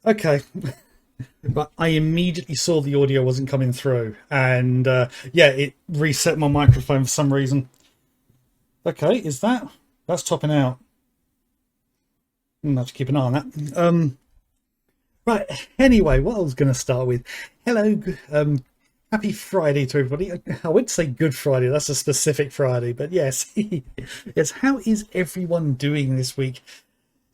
Okay. But I immediately saw the audio wasn't coming through, and yeah, it reset my microphone for some reason. Okay, is that's topping out? Have to keep an eye on that. Right. Anyway, what I was going to start with. Hello, happy Friday to everybody. I would say Good Friday. That's a specific Friday, but yes, yes. How is everyone doing this week?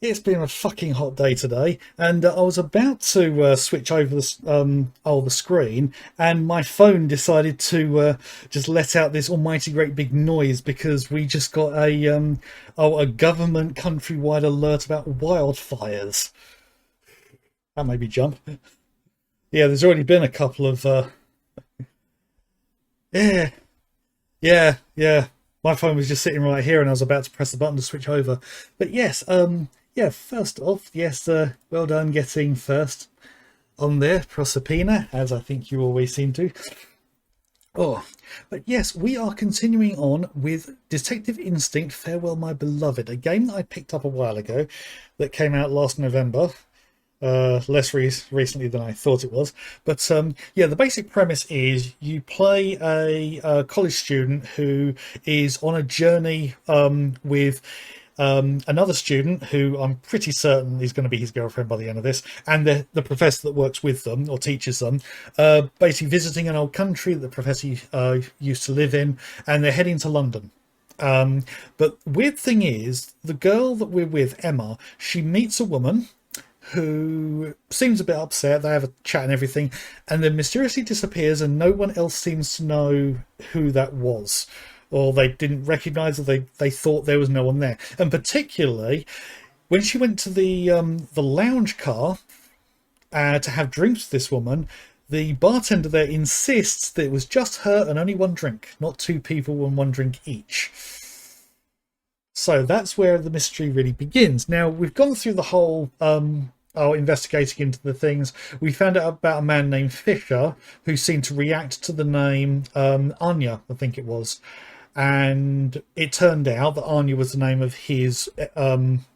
It's been a fucking hot day today, and I was about to switch over the screen, and my phone decided to just let out this almighty great big noise because we just got a government countrywide alert about wildfires. That made me jump. Yeah, there's already been a couple of yeah, yeah. My phone was just sitting right here, and I was about to press the button to switch over. But yes, yeah. First off, yes, well done getting first on there, Proserpina, as I think you always seem to. Oh, but yes, we are continuing on with Detective Instinct: Farewell, My Beloved, a game that I picked up a while ago, that came out last November. Less recently than I thought it was. But yeah, the basic premise is you play a college student who is on a journey with another student who I'm pretty certain is going to be his girlfriend by the end of this, and the professor that works with them or teaches them, basically visiting an old country that the professor used to live in, and they're heading to London. But weird thing is, the girl that we're with, Emma, she meets a woman who seems a bit upset. They have a chat and everything, and then mysteriously disappears, and no one else seems to know who that was, or they didn't recognize her. They thought there was no one there. And particularly when she went to the lounge car to have drinks with this woman, the bartender there insists that it was just her and only one drink, not two people and one drink each. So that's where the mystery really begins. Now, we've gone through the whole investigating into the things. We found out about a man named Fisher who seemed to react to the name Anya, I think it was. And it turned out that Anya was the name of his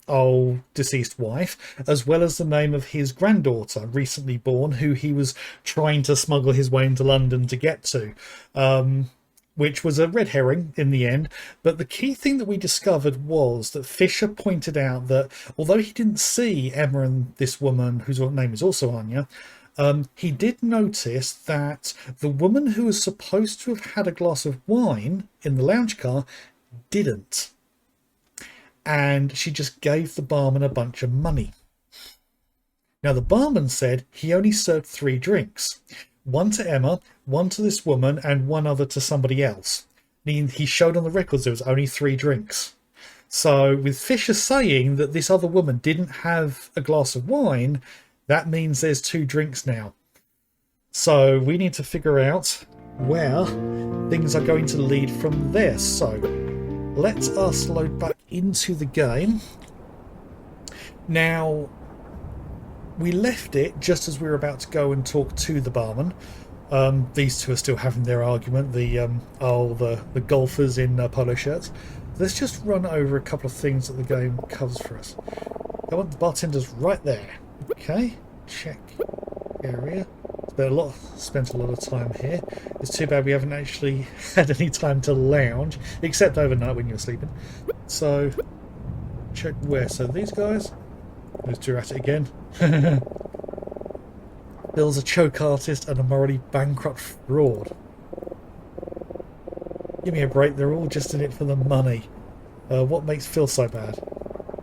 old deceased wife, as well as the name of his granddaughter, recently born, who he was trying to smuggle his way into London to get to. Which was a red herring in the end. But the key thing that we discovered was that Fisher pointed out that although he didn't see Emma and this woman, whose name is also Anya, he did notice that the woman who was supposed to have had a glass of wine in the lounge car didn't. And she just gave the barman a bunch of money. Now, the barman said he only served 3 drinks. One to Emma, one to this woman, and one other to somebody else. He showed on the records there was only 3 drinks. So with Fisher saying that this other woman didn't have a glass of wine, that means there's 2 drinks now. So we need to figure out where things are going to lead from there. So let us load back into the game. Now, we left it just as we were about to go and talk to the barman. These two are still having their argument. The golfers in polo shirts. Let's just run over a couple of things that the game covers for us. I want the bartender's right there. Okay, check area. Spent a lot of time here. It's too bad we haven't actually had any time to lounge, except overnight when you're sleeping. So check where. So these guys. Those two are at it again. Bill's a choke artist and a morally bankrupt fraud. Give me a break, they're all just in it for the money. What makes Phil so bad?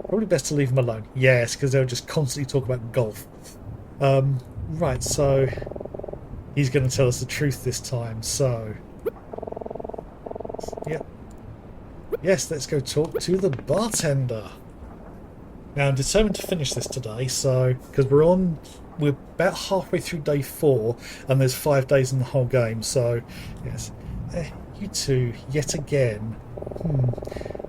Probably best to leave him alone. Yes, because they'll just constantly talk about golf. Right, so he's going to tell us the truth this time, so... Yep. Yes, let's go talk to the bartender. Now, I'm determined to finish this today, so because we're about halfway through day 4, and there's 5 days in the whole game. So, yes, you two yet again.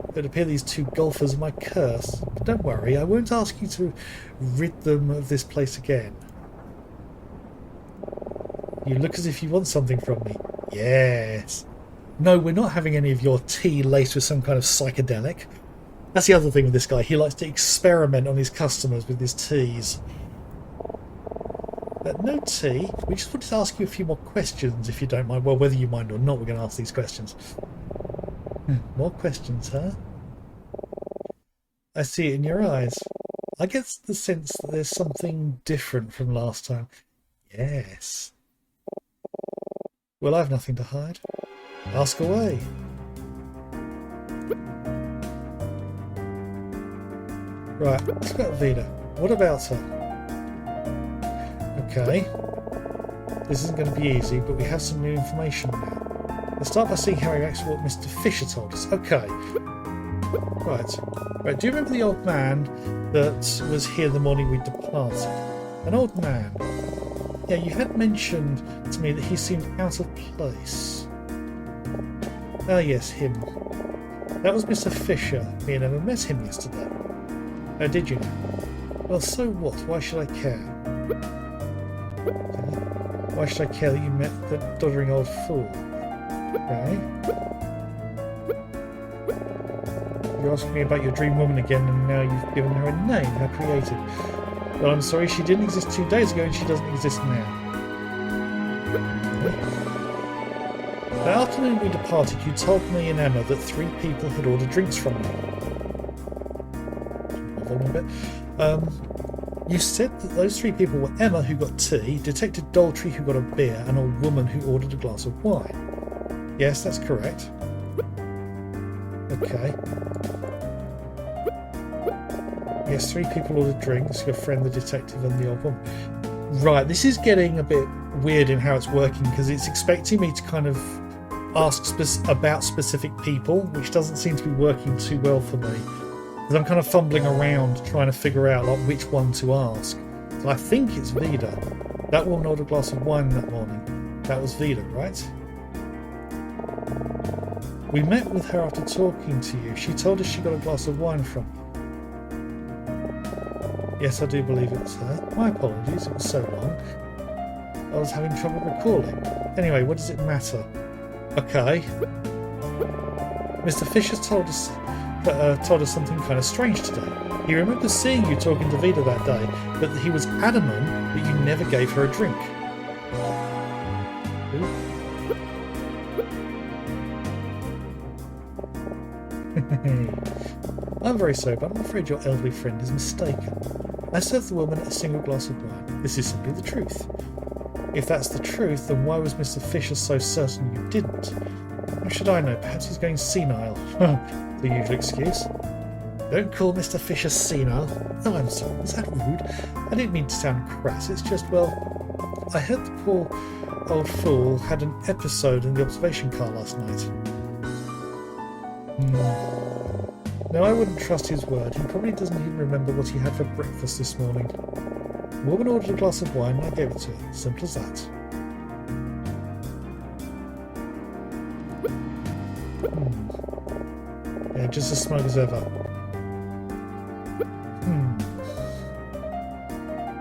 It would appear these 2 golfers are my curse. But don't worry, I won't ask you to rid them of this place again. You look as if you want something from me. Yes. No, we're not having any of your tea laced with some kind of psychedelic. That's the other thing with this guy. He likes to experiment on his customers with his teas. No tea. We just wanted to ask you a few more questions, if you don't mind. Well, whether you mind or not, we're going to ask these questions. More questions, huh? I see it in your eyes. I get the sense that there's something different from last time. Yes. Well, I've nothing to hide. Ask away. Right, let's go to Vida. What about her? Okay. This isn't going to be easy, but we have some new information now. Let's start by seeing how he reacts to what Mr. Fisher told us. Okay. Right. Do you remember the old man that was here the morning we departed? An old man. Yeah, you had mentioned to me that he seemed out of place. Ah, yes, him. That was Mr. Fisher. Me and Emma met him yesterday. Oh, did you? Well, so what? Why should I care? Why should I care that you met that doddering old fool? Okay. You're asking me about your dream woman again, and now you've given her a name. How creative. Well, I'm sorry, she didn't exist 2 days ago, and she doesn't exist now. The afternoon we departed, you told me and Emma that 3 people had ordered drinks from you. You said that those 3 people were Emma, who got tea, Detective Daltrey, who got a beer, and a woman who ordered a glass of wine. Yes, that's correct. Okay. Yes, 3 people ordered drinks, your friend, the detective, and the old woman. Right, this is getting a bit weird in how it's working, because it's expecting me to kind of ask about specific people, which doesn't seem to be working too well for me. Because I'm kind of fumbling around trying to figure out like which one to ask. So I think it's Vida. That woman ordered a glass of wine that morning. That was Vida, right? We met with her after talking to you. She told us she got a glass of wine from you. Yes, I do believe it was her. My apologies, it was so long. I was having trouble recalling. Anyway, what does it matter? Okay. Mr. Fisher told us something kind of strange today. He remembers seeing you talking to Vida that day, but he was adamant that you never gave her a drink. I'm very sorry, but I'm afraid your elderly friend is mistaken. I served the woman a single glass of wine. This is simply the truth. If that's the truth, then why was Mr. Fisher so certain you didn't? How should I know? Perhaps he's going senile. The usual excuse. Don't call Mr. Fisher senile. Oh, I'm sorry. Was that rude? I didn't mean to sound crass. It's just, well, I heard the poor old fool had an episode in the observation car last night. No, I wouldn't trust his word. He probably doesn't even remember what he had for breakfast this morning. The woman ordered a glass of wine and I gave it to her. Simple as that. Yeah, just as smug as ever.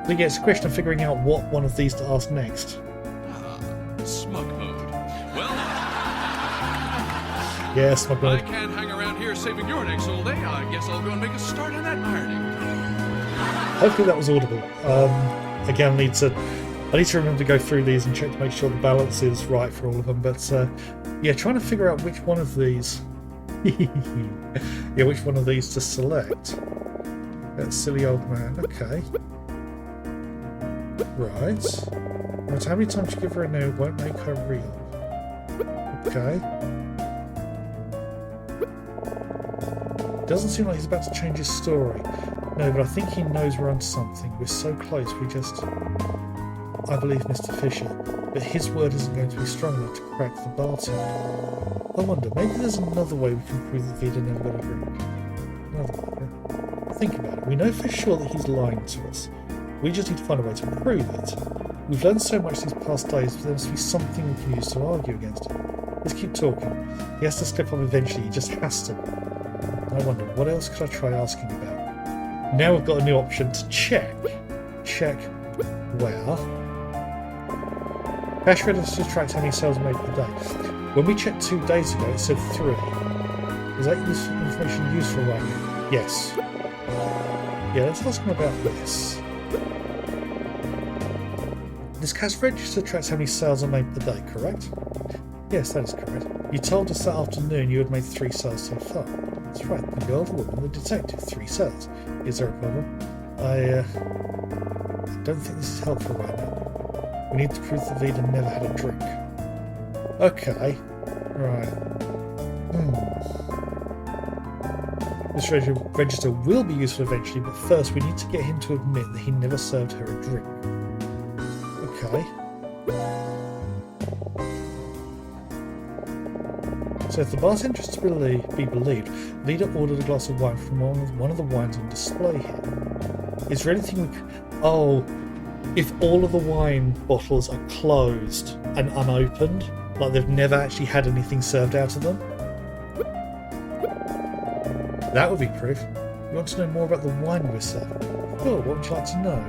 So yeah, it's a question of figuring out what one of these to ask next. Smug mode. Well... Yeah, smug mode. I can't hang around here saving your necks all day. I guess I'll go and make a start on that ironing. Hopefully that was audible. Again, I need to remember to go through these and check to make sure the balance is right for all of them. But yeah, trying to figure out which one of these, which one of these to select. That silly old man. Okay. Right. Right. How many times you give her a no won't make her real. Okay. Doesn't seem like he's about to change his story. No, but I think he knows we're onto something. We're so close, we just... I believe Mr. Fisher, but his word isn't going to be strong enough to crack the bartender. I wonder, maybe there's another way we can prove that Vida never got a drink. Another way. Think about it. We know for sure that he's lying to us. We just need to find a way to prove it. We've learned so much these past days, but there must be something we can use to argue against him. Let's keep talking. He has to slip up eventually, he just has to. I wonder, what else could I try asking about? Now we've got a new option to check. Check where? Cash register tracks how many sales made per day. When we checked 2 days ago, it said 3. Is that information useful right now? Yes. Yeah, let's ask him about this. This cash register tracks how many sales are made per day, correct? Yes, that is correct. You told us that afternoon you had made 3 sales so far. That's right, the girl, the woman, the detective, 3 sales. Is there a problem? I don't think this is helpful right now. We need to prove that Vida never had a drink. Okay. Right. This register will be useful eventually, but first we need to get him to admit that he never served her a drink. Okay. So if the bartender is to be believed, Vida ordered a glass of wine from one of the wines on display here. Is there anything we could... Oh, if all of the wine bottles are closed and unopened, like they've never actually had anything served out of them, that would be proof. You want to know more about the wine we're serving? Sure, what would you like to know?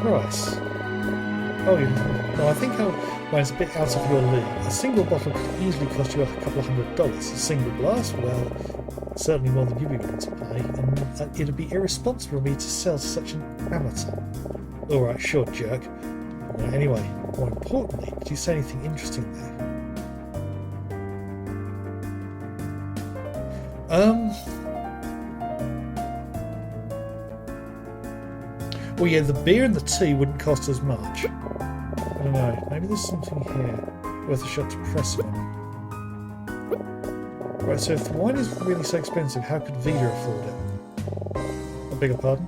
Price. Oh, no, I think wine's a bit out of your league. A single bottle could easily cost you a couple of $100. A single glass, well, certainly more than you'd be willing to pay, and it'd be irresponsible of me to sell to such an amateur. Alright, sure, jerk. Well, anyway, more importantly, did you say anything interesting there? Well, yeah, the beer and the tea wouldn't cost as much. I don't know, maybe there's something here worth a shot to press on. Right, so if the wine is really so expensive, how could Vida afford it? I beg your pardon?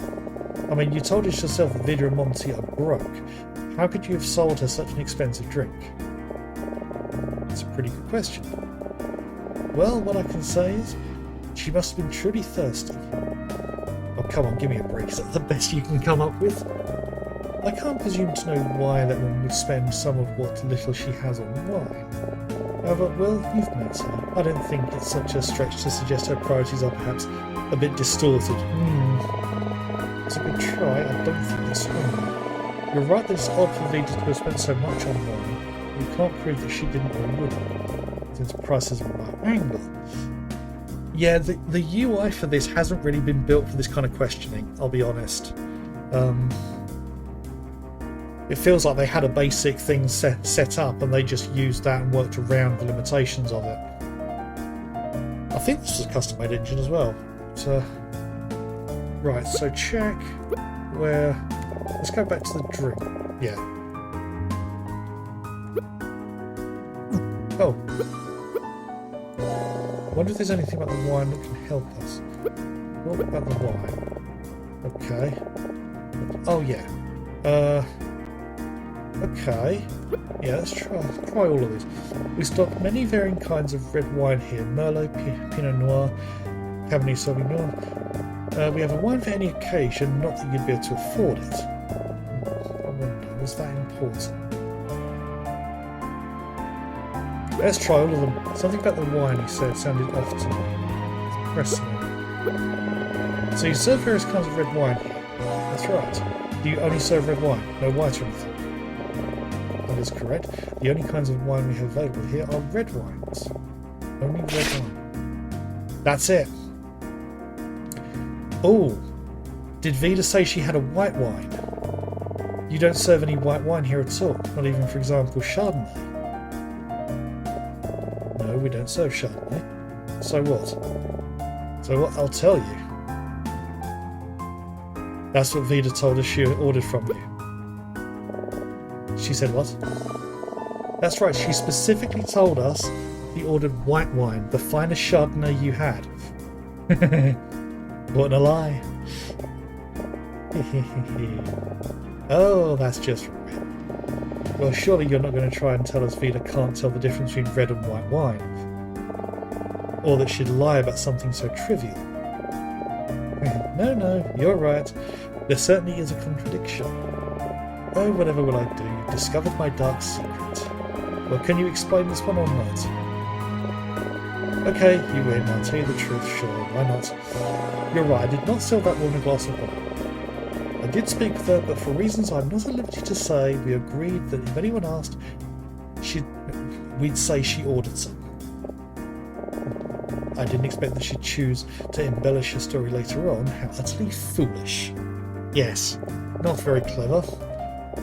I mean, you told us yourself that Vida and Monty are broke. How could you have sold her such an expensive drink? That's a pretty good question. Well, what I can say is, she must have been truly thirsty. Oh, come on, give me a break. Is that the best you can come up with? I can't presume to know why that woman would spend some of what little she has on wine. However, well, you've met her. I don't think it's such a stretch to suggest her priorities are perhaps a bit distorted. It's a good try. I don't think it's wrong. You're right that it's odd for Vida to have spent so much on wine. We can't prove that she didn't or wouldn't, since price is a right angle. Yeah, the UI for this hasn't really been built for this kind of questioning, I'll be honest. It feels like they had a basic thing set up and they just used that and worked around the limitations of it. I think this is a custom-made engine as well. So, right, so check where... Let's go back to the drink. Yeah. Oh. Wonder if there's anything about the wine that can help us. What about the wine? Okay. Oh yeah. Okay. Yeah, let's try all of these. We stock many varying kinds of red wine here. Merlot, Pinot Noir, Cabernet Sauvignon. We have a wine for any occasion, not that you'd be able to afford it. I wonder, was that important? Let's try all of them. Something about the wine, he said, sounded off to me. Pressing. So you serve various kinds of red wine here. That's right. Do you only serve red wine? No white or anything? That is correct. The only kinds of wine we have available here are red wines. Only red wine. That's it. Oh, did Vida say she had a white wine? You don't serve any white wine here at all, not even, for example, Chardonnay. No, we don't serve Chardonnay. So what? So what? I'll tell you. That's what Vida told us she ordered from you. She said what? That's right, she specifically told us he ordered white wine, the finest Chardonnay you had. What a lie. Oh, that's just right. Well, surely you're not going to try and tell us Vida can't tell the difference between red and white wine. Or that she'd lie about something so trivial. No, you're right. There certainly is a contradiction. Oh, whatever will I do? You've discovered my dark secret. Well, can you explain this one or not? Okay, you win. I'll tell you the truth, sure. Why not? You're right, I did not sell that woman a glass of wine. I did speak with her, but for reasons I'm not at liberty to say, we agreed that if anyone asked, we'd say she ordered some. I didn't expect that she'd choose to embellish her story later on. How utterly foolish. Yes, not very clever.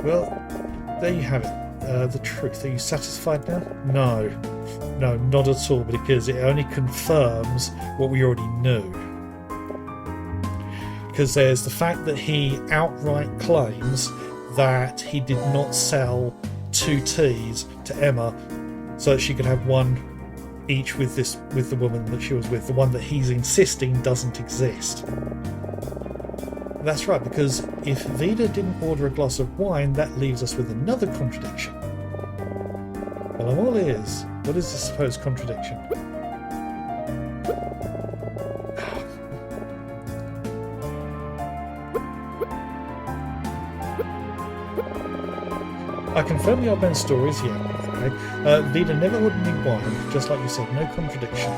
Well, there you have it. The truth. Are you satisfied now? No, not at all, because it only confirms what we already knew. Because there's the fact that he outright claims that he did not sell 2 teas to Emma so that she could have one each with the woman that she was with, the one that he's insisting doesn't exist. That's right, because if Vida didn't order a glass of wine, that leaves us with another contradiction. Well, I'm all ears. What is the supposed contradiction? I confirm the old man's stories, yeah, okay. Vida never ordered me wine, just like you said, no contradiction.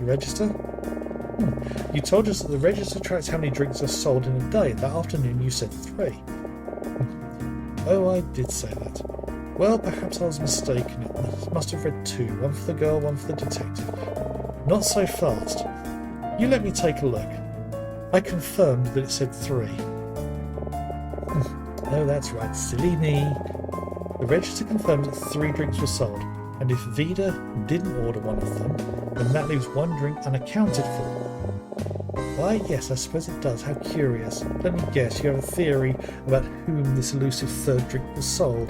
You register? You told us that the register tracks how many drinks are sold in a day. That afternoon you said 3. Oh, I did say that. Well, perhaps I was mistaken. It must have read 2. One for the girl, one for the detective. Not so fast. You let me take a look. I confirmed that it said 3. Oh, that's right. Silly me. The register confirms that 3 drinks were sold, and if Vida didn't order one of them, then that leaves 1 drink unaccounted for. Why, yes, I suppose it does. How curious. Let me guess, you have a theory about whom this elusive 3rd drink was sold.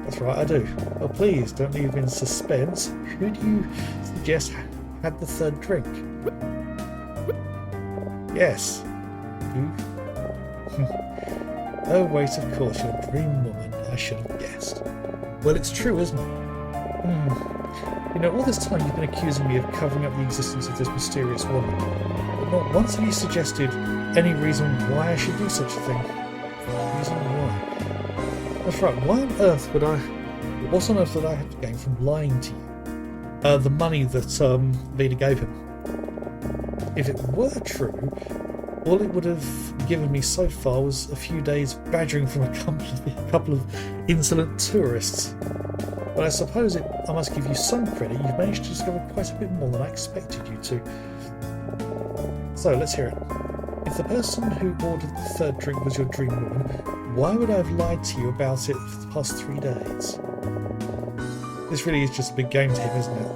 That's right, I do. Oh, please, don't leave me in suspense. Who do you suggest had the 3rd drink? Yes. Who? Oh, wait, of course, your dream woman. I should have guessed. Well, it's true, isn't it? You know, all this time you've been accusing me of covering up the existence of this mysterious woman. But not once have you suggested any reason why I should do such a thing. Reason why? That's right, why on earth would I... What on earth would I have to gain from lying to you? The money that Vida gave him. If it were true, all it would have given me so far was a few days badgering from a couple of insolent tourists. But I suppose I must give you some credit. You've managed to discover quite a bit more than I expected you to. So, let's hear it. If the person who ordered the 3rd drink was your dream woman, why would I have lied to you about it for the past 3 days? This really is just a big game to him, isn't it?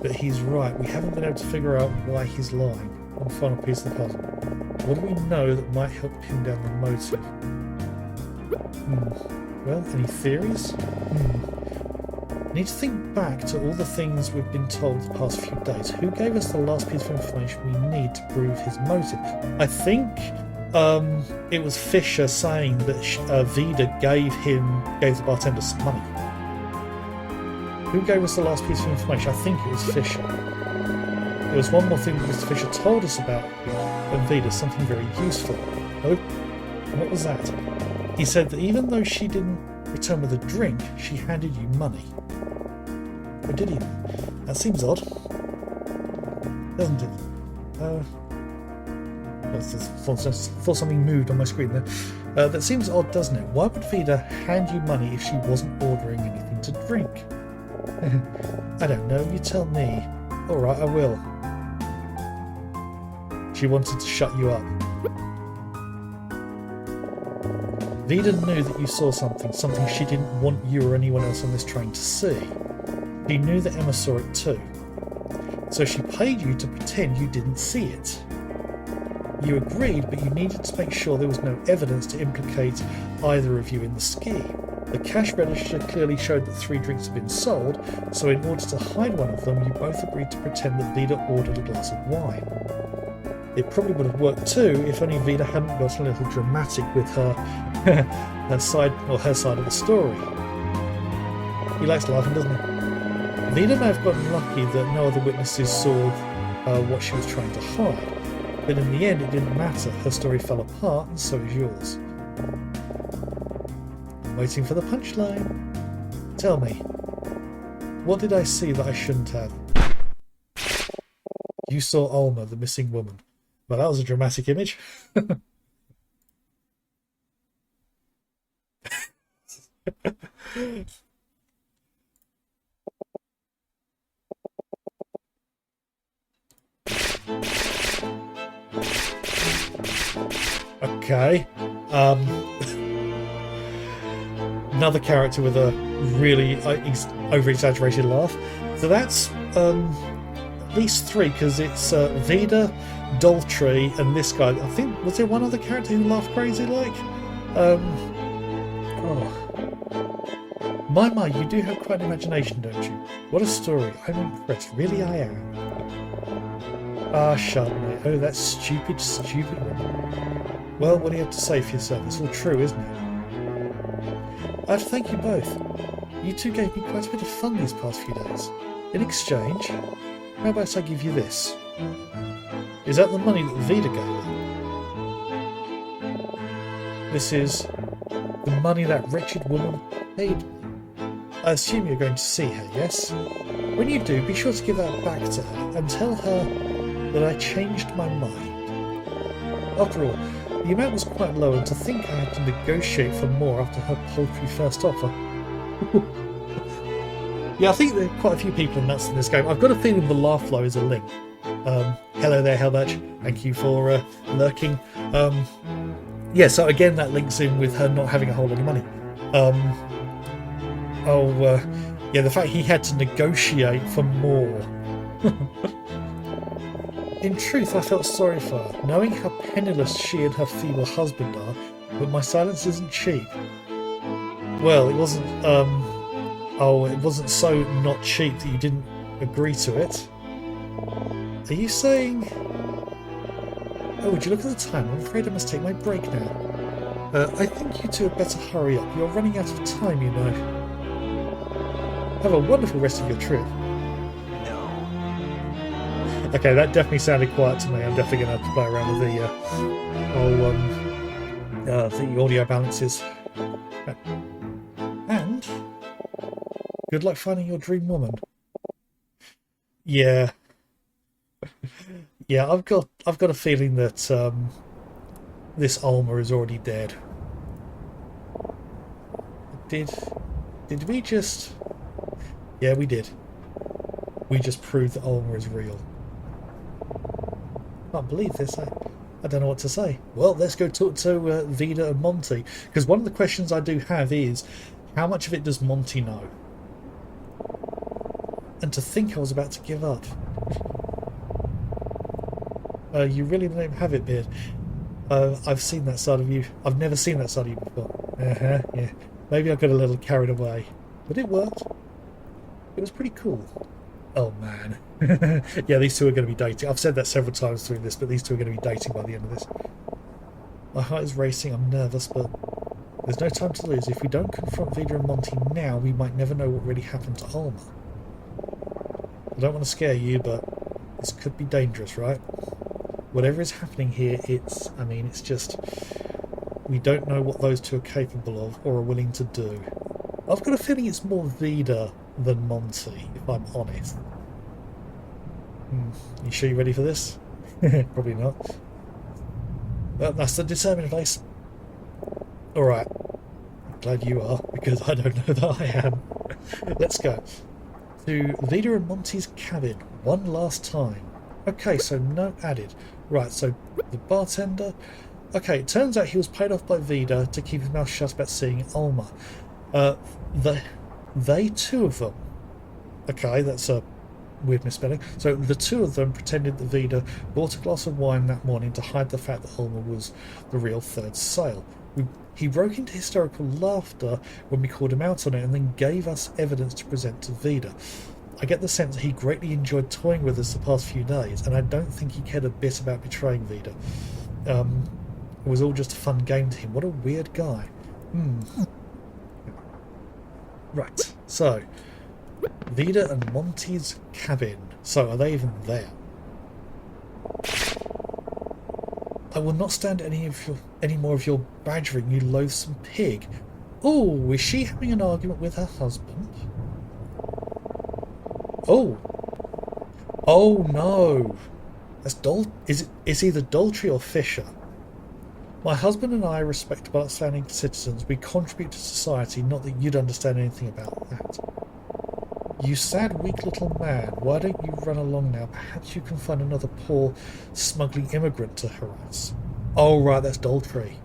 But he's right. We haven't been able to figure out why he's lying. One final piece of the puzzle. What do we know that might help pin down the motive? Well, any theories? Need to think back to all the things we've been told the past few days. Who gave us the last piece of information we need to prove his motive? I think it was Fisher saying that Vida gave the bartender some money. Who gave us the last piece of information? I think it was Fisher. There was one more thing that Mr. Fisher told us about Vida, something very useful. Oh, what was that? He said that even though she didn't return with a drink, she handed you money. Or did he? That seems odd, doesn't it? Thought something moved on my screen there. That seems odd, doesn't it? Why would Vida hand you money if she wasn't ordering anything to drink? I don't know, you tell me. Alright, I will. She wanted to shut you up. Vida knew that you saw something she didn't want you or anyone else on this train to see. She knew that Emma saw it too. So she paid you to pretend you didn't see it. You agreed, but you needed to make sure there was no evidence to implicate either of you in the scheme. The cash register clearly showed that 3 drinks had been sold, so in order to hide one of them, you both agreed to pretend that Vida ordered a glass of wine. It probably would have worked too if only Vida hadn't got a little dramatic with her side of the story. He likes laughing, doesn't he? Vida may have gotten lucky that no other witnesses saw what she was trying to hide, but in the end it didn't matter. Her story fell apart, and so is yours. I'm waiting for the punchline. Tell me, what did I see that I shouldn't have? You saw Alma, the missing woman. Well, that was a dramatic image. Okay. Another character with a really over-exaggerated laugh. So that's at least three, because it's Vida, Daltrey, and this guy. I think, was there one other character who laughed crazy like? Oh. My, you do have quite an imagination, don't you? What a story. I'm impressed. Really, I am. Ah, Chardonnay. Oh, that stupid, stupid woman. Well, what do you have to say for yourself? It's all true, isn't it? I have to thank you both. You two gave me quite a bit of fun these past few days. In exchange, how about I give you this? Is that the money that Vida gave you? This is the money that wretched woman paid me. I assume you're going to see her, yes? When you do, be sure to give that back to her and tell her that I changed my mind. After all, the amount was quite low, and to think I had to negotiate for more after her paltry first offer. Yeah, I think there are quite a few people nuts in this game. I've got a feeling the laugh flow is a link. Hello there, Helbach. Thank you for lurking. Yeah, so again, that links in with her not having a whole lot of money. Yeah, the fact he had to negotiate for more. In truth, I felt sorry for her, knowing how penniless she and her feeble husband are, but my silence isn't cheap. Well, it wasn't, it wasn't so not cheap that you didn't agree to it. Are you saying... Oh, would you look at the time? I'm afraid I must take my break now. I think you two had better hurry up. You're running out of time, you know. Have a wonderful rest of your trip. Okay, that definitely sounded quiet to me. I'm definitely going to have to play around with the audio balances. And good luck finding your dream woman. Yeah, yeah. I've got a feeling that this Alma is already dead. Did we just? Yeah, we did. We just proved that Alma is real. I can't believe this. I don't know what to say. Well, let's go talk to Vida and Monty, because one of the questions I do have is, how much of it does Monty know? And to think I was about to give up. You really don't have it, Beard. I've seen that side of you. I've never seen that side of you before. Yeah. Maybe I got a little carried away, but it worked. It was pretty cool. Oh man. Yeah, these two are going to be dating. I've said that several times through this, but these two are going to be dating by the end of this. My heart is racing, I'm nervous, but there's no time to lose. If we don't confront Vida and Monty now, we might never know what really happened to Alma. I don't want to scare you, but this could be dangerous, right? Whatever is happening here, it's just... we don't know what those two are capable of or are willing to do. I've got a feeling it's more Vida than Monty, if I'm honest. You sure you're ready for this? Probably not. Well, that's the determined face. Alright. I'm glad you are, because I don't know that I am. Let's go. To Vida and Monty's cabin, one last time. Okay, so no added. Right, so the bartender... Okay, it turns out he was paid off by Vida to keep his mouth shut about seeing Alma. They two of them. Okay, that's a weird misspelling. So the two of them pretended that Vida bought a glass of wine that morning to hide the fact that Alma was the real third sail. He broke into hysterical laughter when we called him out on it, and then gave us evidence to present to Vida. I get the sense that he greatly enjoyed toying with us the past few days, and I don't think he cared a bit about betraying Vida. It was all just a fun game to him. What a weird guy. Right, so Vida and Monty's cabin. So are they even there? I will not stand any more of your badgering, you loathsome pig. Oh, is she having an argument with her husband? Oh. Oh no. That's it's either Daltrey or Fisher. My husband and I are respectable, outstanding citizens. We contribute to society, not that you'd understand anything about that. You sad, weak little man, why don't you run along now? Perhaps you can find another poor, smuggling immigrant to harass. Oh, right, that's Daltrey.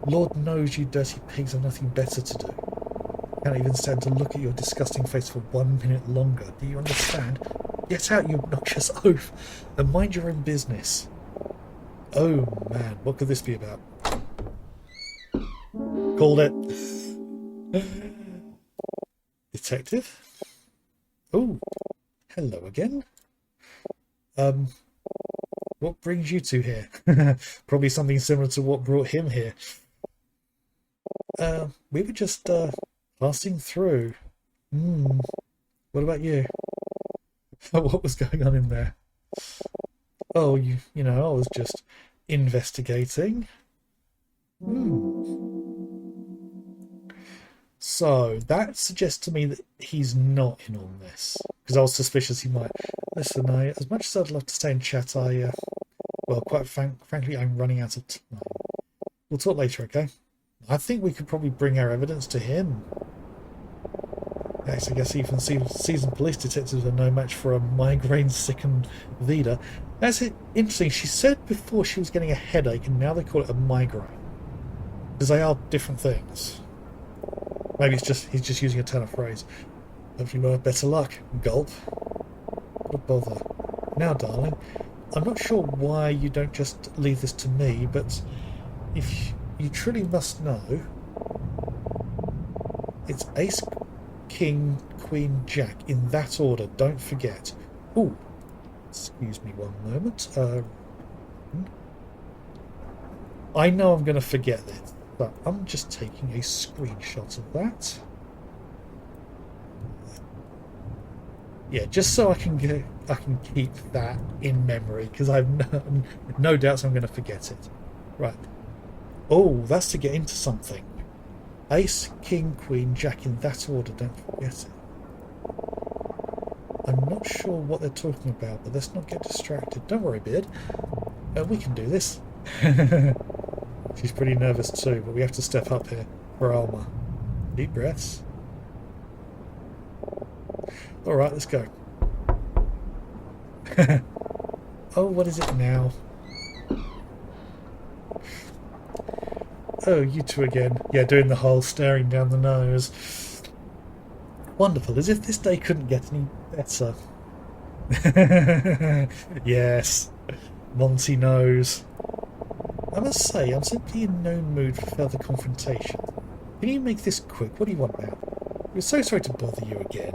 Lord knows you dirty pigs have nothing better to do. Can't even stand to look at your disgusting face for 1 minute longer. Do you understand? Get out, you obnoxious oaf, and mind your own business. Oh, man, what could this be about? Called it. Detective? Oh, hello again. What brings you two here? Probably something similar to what brought him here. We were just passing through. What about you? What was going on in there? Oh, you know, I was just investigating. So that suggests to me that he's not in on this, because I was suspicious he might. Listen, as much as I'd love to stay and chat, well, quite frankly, I'm running out of time. We'll talk later, okay? I think we could probably bring our evidence to him. Yes, I guess even seasoned police detectives are no match for a migraine-sickened Vida. That's interesting. She said before she was getting a headache, and now they call it a migraine. Because they are different things. Maybe he's just using a turn of phrase. Hopefully we'll have better luck. Gulp. What a bother. Now, darling, I'm not sure why you don't just leave this to me, but if you truly must know, it's Ace, King, Queen, Jack, in that order. Don't forget. Ooh, excuse me one moment. I know I'm going to forget this, but I'm just taking a screenshot of that. Yeah, just so I can keep that in memory, because I've no doubts I'm going to forget it. Right. Oh, that's to get into something. Ace, King, Queen, Jack, in that order. Don't forget it. I'm not sure what they're talking about, but let's not get distracted. Don't worry, Beard. We can do this. She's pretty nervous too, but we have to step up here for Alma. Deep breaths. Alright, let's go. Oh, what is it now? Oh, you two again. Yeah, doing the whole staring down the nose. Wonderful, as if this day couldn't get any better. Yes, Monty knows. I must say, I'm simply in no mood for further confrontation. Can you make this quick? What do you want now? We're so sorry to bother you again.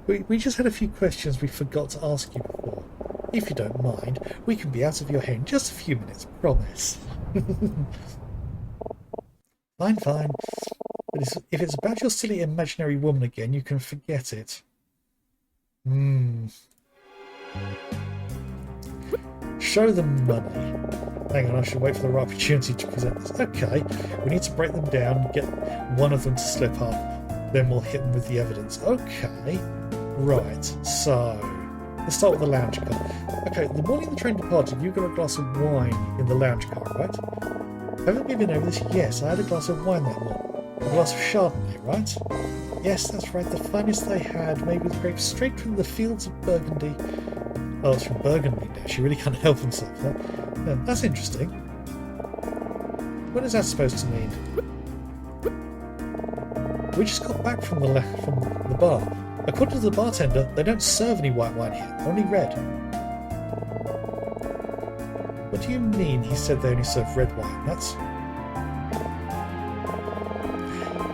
We just had a few questions we forgot to ask you before. If you don't mind, we can be out of your hair in just a few minutes, promise. Fine, fine. But if it's about your silly imaginary woman again, you can forget it. Show them money. Hang on, I should wait for the right opportunity to present this. Okay, we need to break them down, get one of them to slip up, then we'll hit them with the evidence. Okay, right, so let's start with the lounge car. Okay, the morning the train departed, you got a glass of wine in the lounge car, right? Haven't we been over this? Yes, I had a glass of wine that morning. A glass of Chardonnay, right? Yes, that's right, the finest they had, made with grapes straight from the fields of Burgundy. Oh, it's from Burgundy now. She really can't help herself. Huh? Yeah, that's interesting. What is that supposed to mean? We just got back from the bar. According to the bartender, they don't serve any white wine here, only red. What do you mean he said they only serve red wine? That's...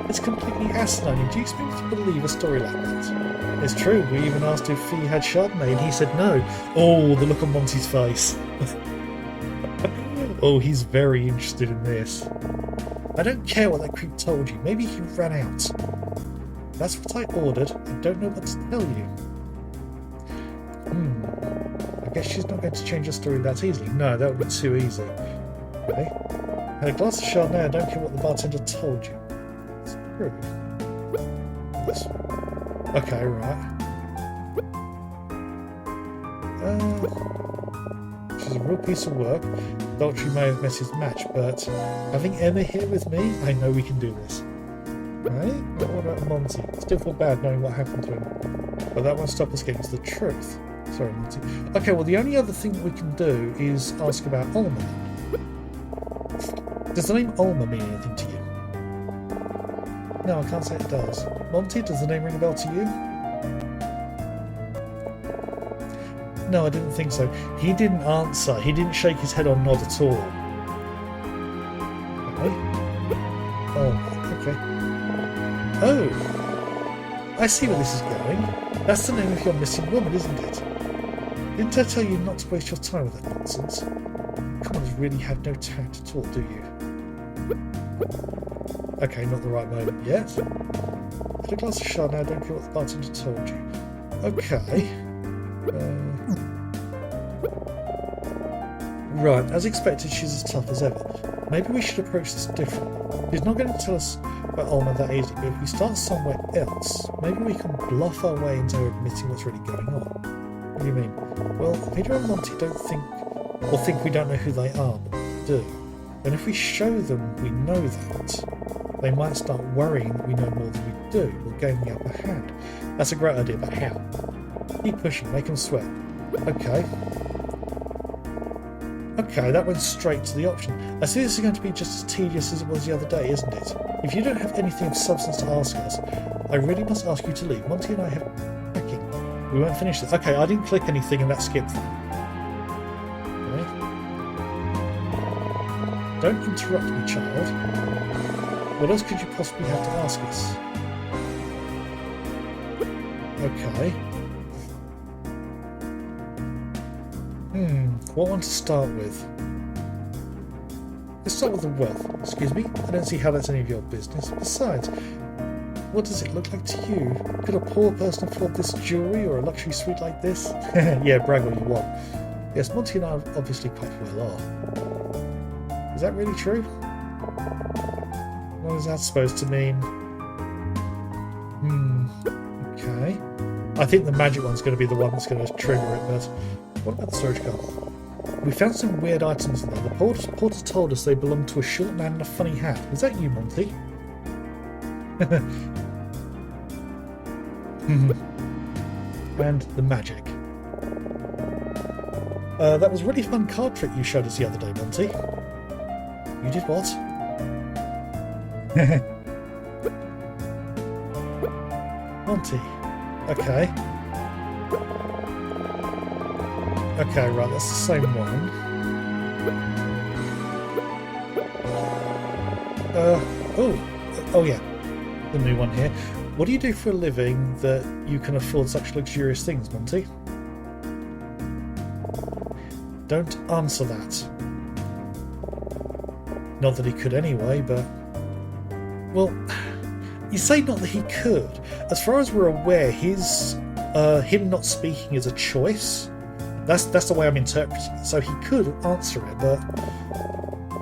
It's completely asinine. Do you expect me to believe a story like that? It's true, we even asked if he had Chardonnay and he said no. Oh, the look on Monty's face. Oh, he's very interested in this. I don't care what that creep told you. Maybe he ran out. That's what I ordered. I don't know what to tell you. I guess she's not going to change her story that easily. No, that would be too easy. Okay. Had a glass of Chardonnay. I don't care what the bartender told you. It's true. Yes. Okay, right. which is a real piece of work. Daltrey may have missed his match, but having Emma here with me, I know we can do this. Right? But what about Monty? Still feel bad knowing what happened to him, but that won't stop us getting to the truth. Sorry, Monty. Okay, well, the only other thing that we can do is ask about Ulma. Does the name Ulma mean anything to you? No, I can't say it does. Monty, does the name ring a bell to you? No, I didn't think so. He didn't answer. He didn't shake his head or nod at all. Okay. Oh, okay. Oh! I see where this is going. That's the name of your missing woman, isn't it? Didn't I tell you not to waste your time with that nonsense? Commons really have no tact at all, do you? Okay, not the right moment yet. Had a glass of Chardonnay, don't care what the bartender told you. Okay. Right, as expected, she's as tough as ever. Maybe we should approach this differently. She's not going to tell us about Ulma that easy, but if we start somewhere else, maybe we can bluff our way into her admitting what's really going on. What do you mean? Well, Peter and Monty don't think we don't know who they are, but we do. And if we show them we know that, they might start worrying that we know more than we do. We'll gain the upper hand. That's a great idea, but how? Keep pushing, make them sweat. Okay. Okay, that went straight to the option. I see this is going to be just as tedious as it was the other day, isn't it? If you don't have anything of substance to ask us, I really must ask you to leave. Monty and I have packing. We won't finish this. Okay, I didn't click anything and that skipped them. Okay. Don't interrupt me, child. What else could you possibly have to ask us? Okay. What one to start with? Let's start with the wealth. Excuse me? I don't see how that's any of your business. Besides, what does it look like to you? Could a poor person afford this jewellery or a luxury suite like this? Yeah, brag all you want. Yes, Monty and I are obviously quite well off. Is that really true? What is that supposed to mean? Okay. I think the magic one's going to be the one that's going to trigger it, but what about the storage car? We found some weird items in there. The porter told us they belonged to a short man in a funny hat. Is that you, Monty? And the magic. That was a really fun card trick you showed us the other day, Monty. You did what? Monty. Okay. Okay, right, that's the same one. Oh yeah, the new one here. What do you do for a living that you can afford such luxurious things, Monty? Don't answer that. Not that he could anyway, but... Well, you say not that he could. As far as we're aware, him not speaking is a choice. That's the way I'm interpreting it. So he could answer it, but...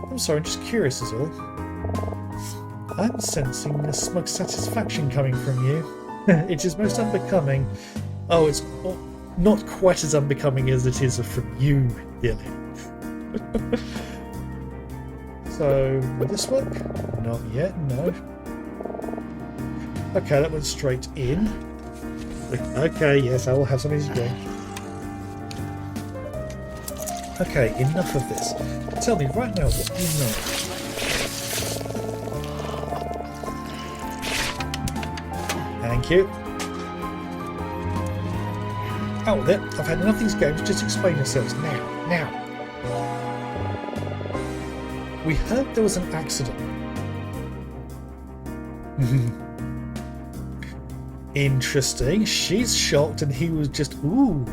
I'm sorry, I'm just curious is all. I'm sensing a smug satisfaction coming from you. It is most unbecoming. Oh, it's not quite as unbecoming as it is from you, Dilly. So, will this work? Not yet, no. Okay, that went straight in. Okay, yes, I will have something to drink. Okay, enough of this. Tell me right now what you know. Thank you. Out with it. I've had enough of these games. Just explain yourselves now. Now. We heard there was an accident. Interesting. She's shocked and he was just, ooh.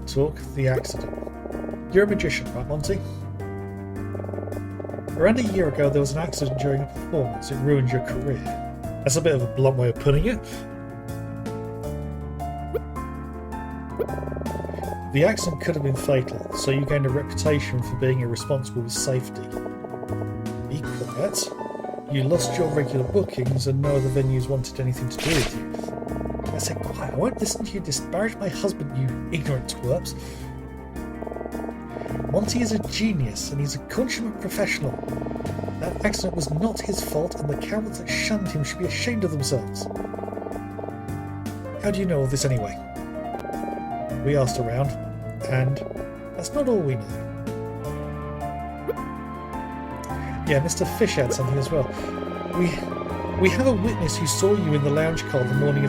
Talk the accident. You're a magician, right, Monty? Around a year ago, there was an accident during a performance. It ruined your career. That's a bit of a blunt way of putting it. The accident could have been fatal, so you gained a reputation for being irresponsible with safety. Be quiet. You lost your regular bookings and no other venues wanted anything to do with you. I said quiet. I won't listen to you disparage my husband, you ignorant twerps. Monty is a genius, and he's a consummate professional. That accident was not his fault, and the cowards that shunned him should be ashamed of themselves. How do you know all this anyway? We asked around, and that's not all we know. Yeah, Mr. Fish had something as well. We have a witness who saw you in the lounge car the morning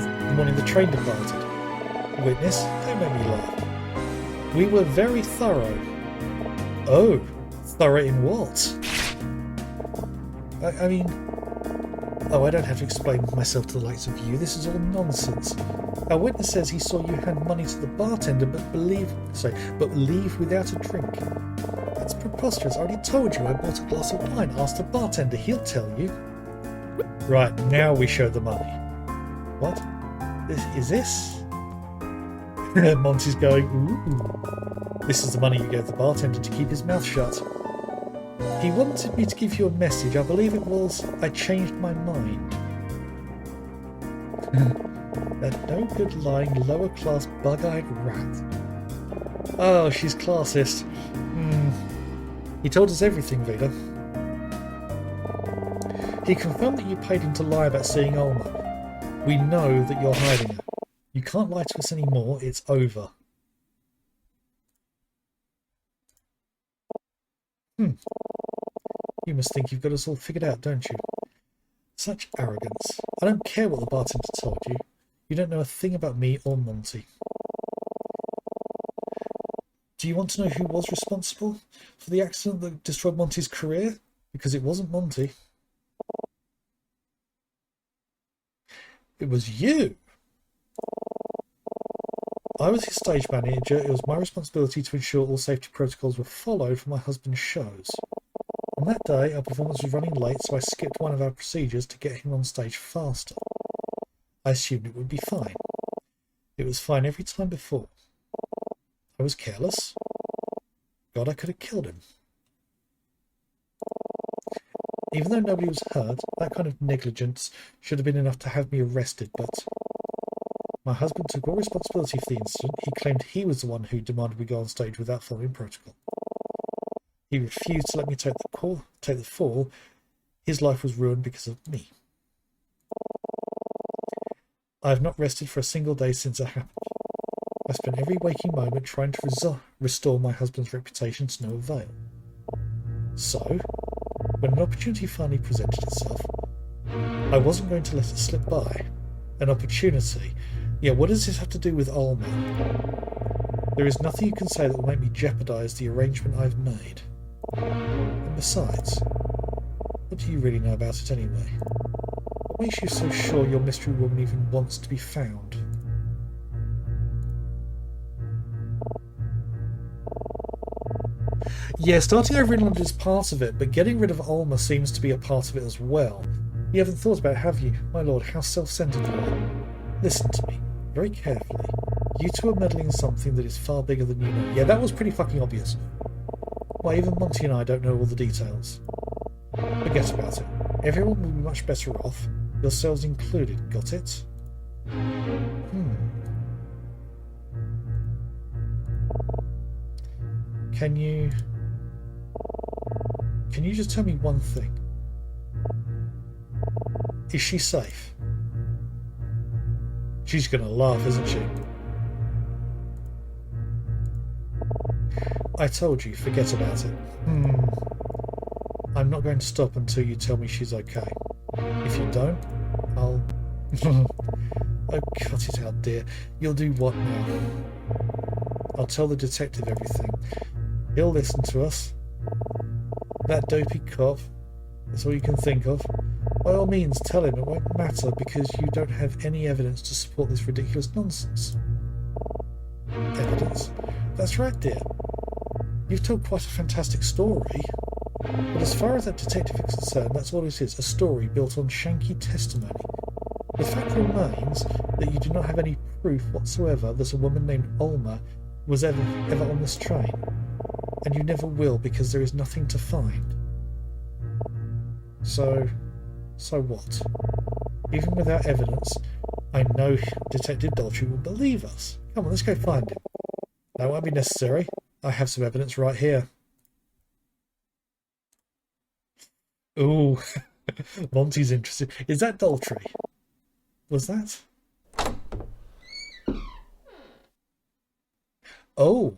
the train departed. Witness? Don't make me laugh. We were very thorough. Oh, thorough in what? I mean... Oh, I don't have to explain myself to the likes of you. This is all nonsense. Our witness says he saw you hand money to the bartender but leave without a drink. That's preposterous. I already told you I bought a glass of wine. Ask the bartender. He'll tell you. Right, now we show the money. What? Is this? Monty's going, ooh. This is the money you gave the bartender to keep his mouth shut. He wanted me to give you a message. I believe it was, I changed my mind. That no good lying lower class bug-eyed rat. Oh, she's classist. He told us everything, Vida. He confirmed that you paid him to lie about seeing Ulma. We know that you're hiding her. You can't lie to us anymore. It's over. You must think you've got us all figured out, don't you? Such arrogance. I don't care what the bartender told you. You don't know a thing about me or Monty. Do you want to know who was responsible for the accident that destroyed Monty's career? Because it wasn't Monty. It was you! I was his stage manager. It was my responsibility to ensure all safety protocols were followed for my husband's shows. On that day, our performance was running late, so I skipped one of our procedures to get him on stage faster. I assumed it would be fine. It was fine every time before. I was careless. God, I could have killed him. Even though nobody was hurt, that kind of negligence should have been enough to have me arrested, but my husband took all responsibility for the incident. He claimed he was the one who demanded we go on stage without following protocol. He refused to let me take the fall. His life was ruined because of me. I have not rested for a single day since it happened. I spent every waking moment trying to restore my husband's reputation to no avail. So, when an opportunity finally presented itself, I wasn't going to let it slip by. An opportunity? Yeah, what does this have to do with Ulma? There is nothing you can say that will make me jeopardize the arrangement I've made. And besides, what do you really know about it anyway? What makes you so sure your mystery woman even wants to be found? Yeah, starting over in London is part of it, but getting rid of Ulma seems to be a part of it as well. You haven't thought about it, have you? My lord, how self-centered you are. Listen to me, very carefully. You two are meddling in something that is far bigger than you know. Yeah, that was pretty fucking obvious. Why, even Monty and I don't know all the details. Forget about it. Everyone will be much better off, yourselves included, got it? Can you just tell me one thing? Is she safe? She's gonna laugh, isn't she? I told you, forget about it. I'm not going to stop until you tell me she's okay. If you don't, I'll... Oh, cut it out, dear. You'll do what now? I'll tell the detective everything. He'll listen to us. That dopey cop. That's all you can think of. By all means, tell him. It won't matter because you don't have any evidence to support this ridiculous nonsense. Evidence? That's right, dear. You've told quite a fantastic story. But as far as that detective is concerned, that's all it is, a story built on shanky testimony. The fact remains that you do not have any proof whatsoever that a woman named Ulma was ever on this train. And you never will because there is nothing to find. So what? Even without evidence, I know Detective Daltrey will believe us. Come on, let's go find him. That won't be necessary. I have some evidence right here. Ooh, Monty's interested. Is that Daltrey? Was that? Oh,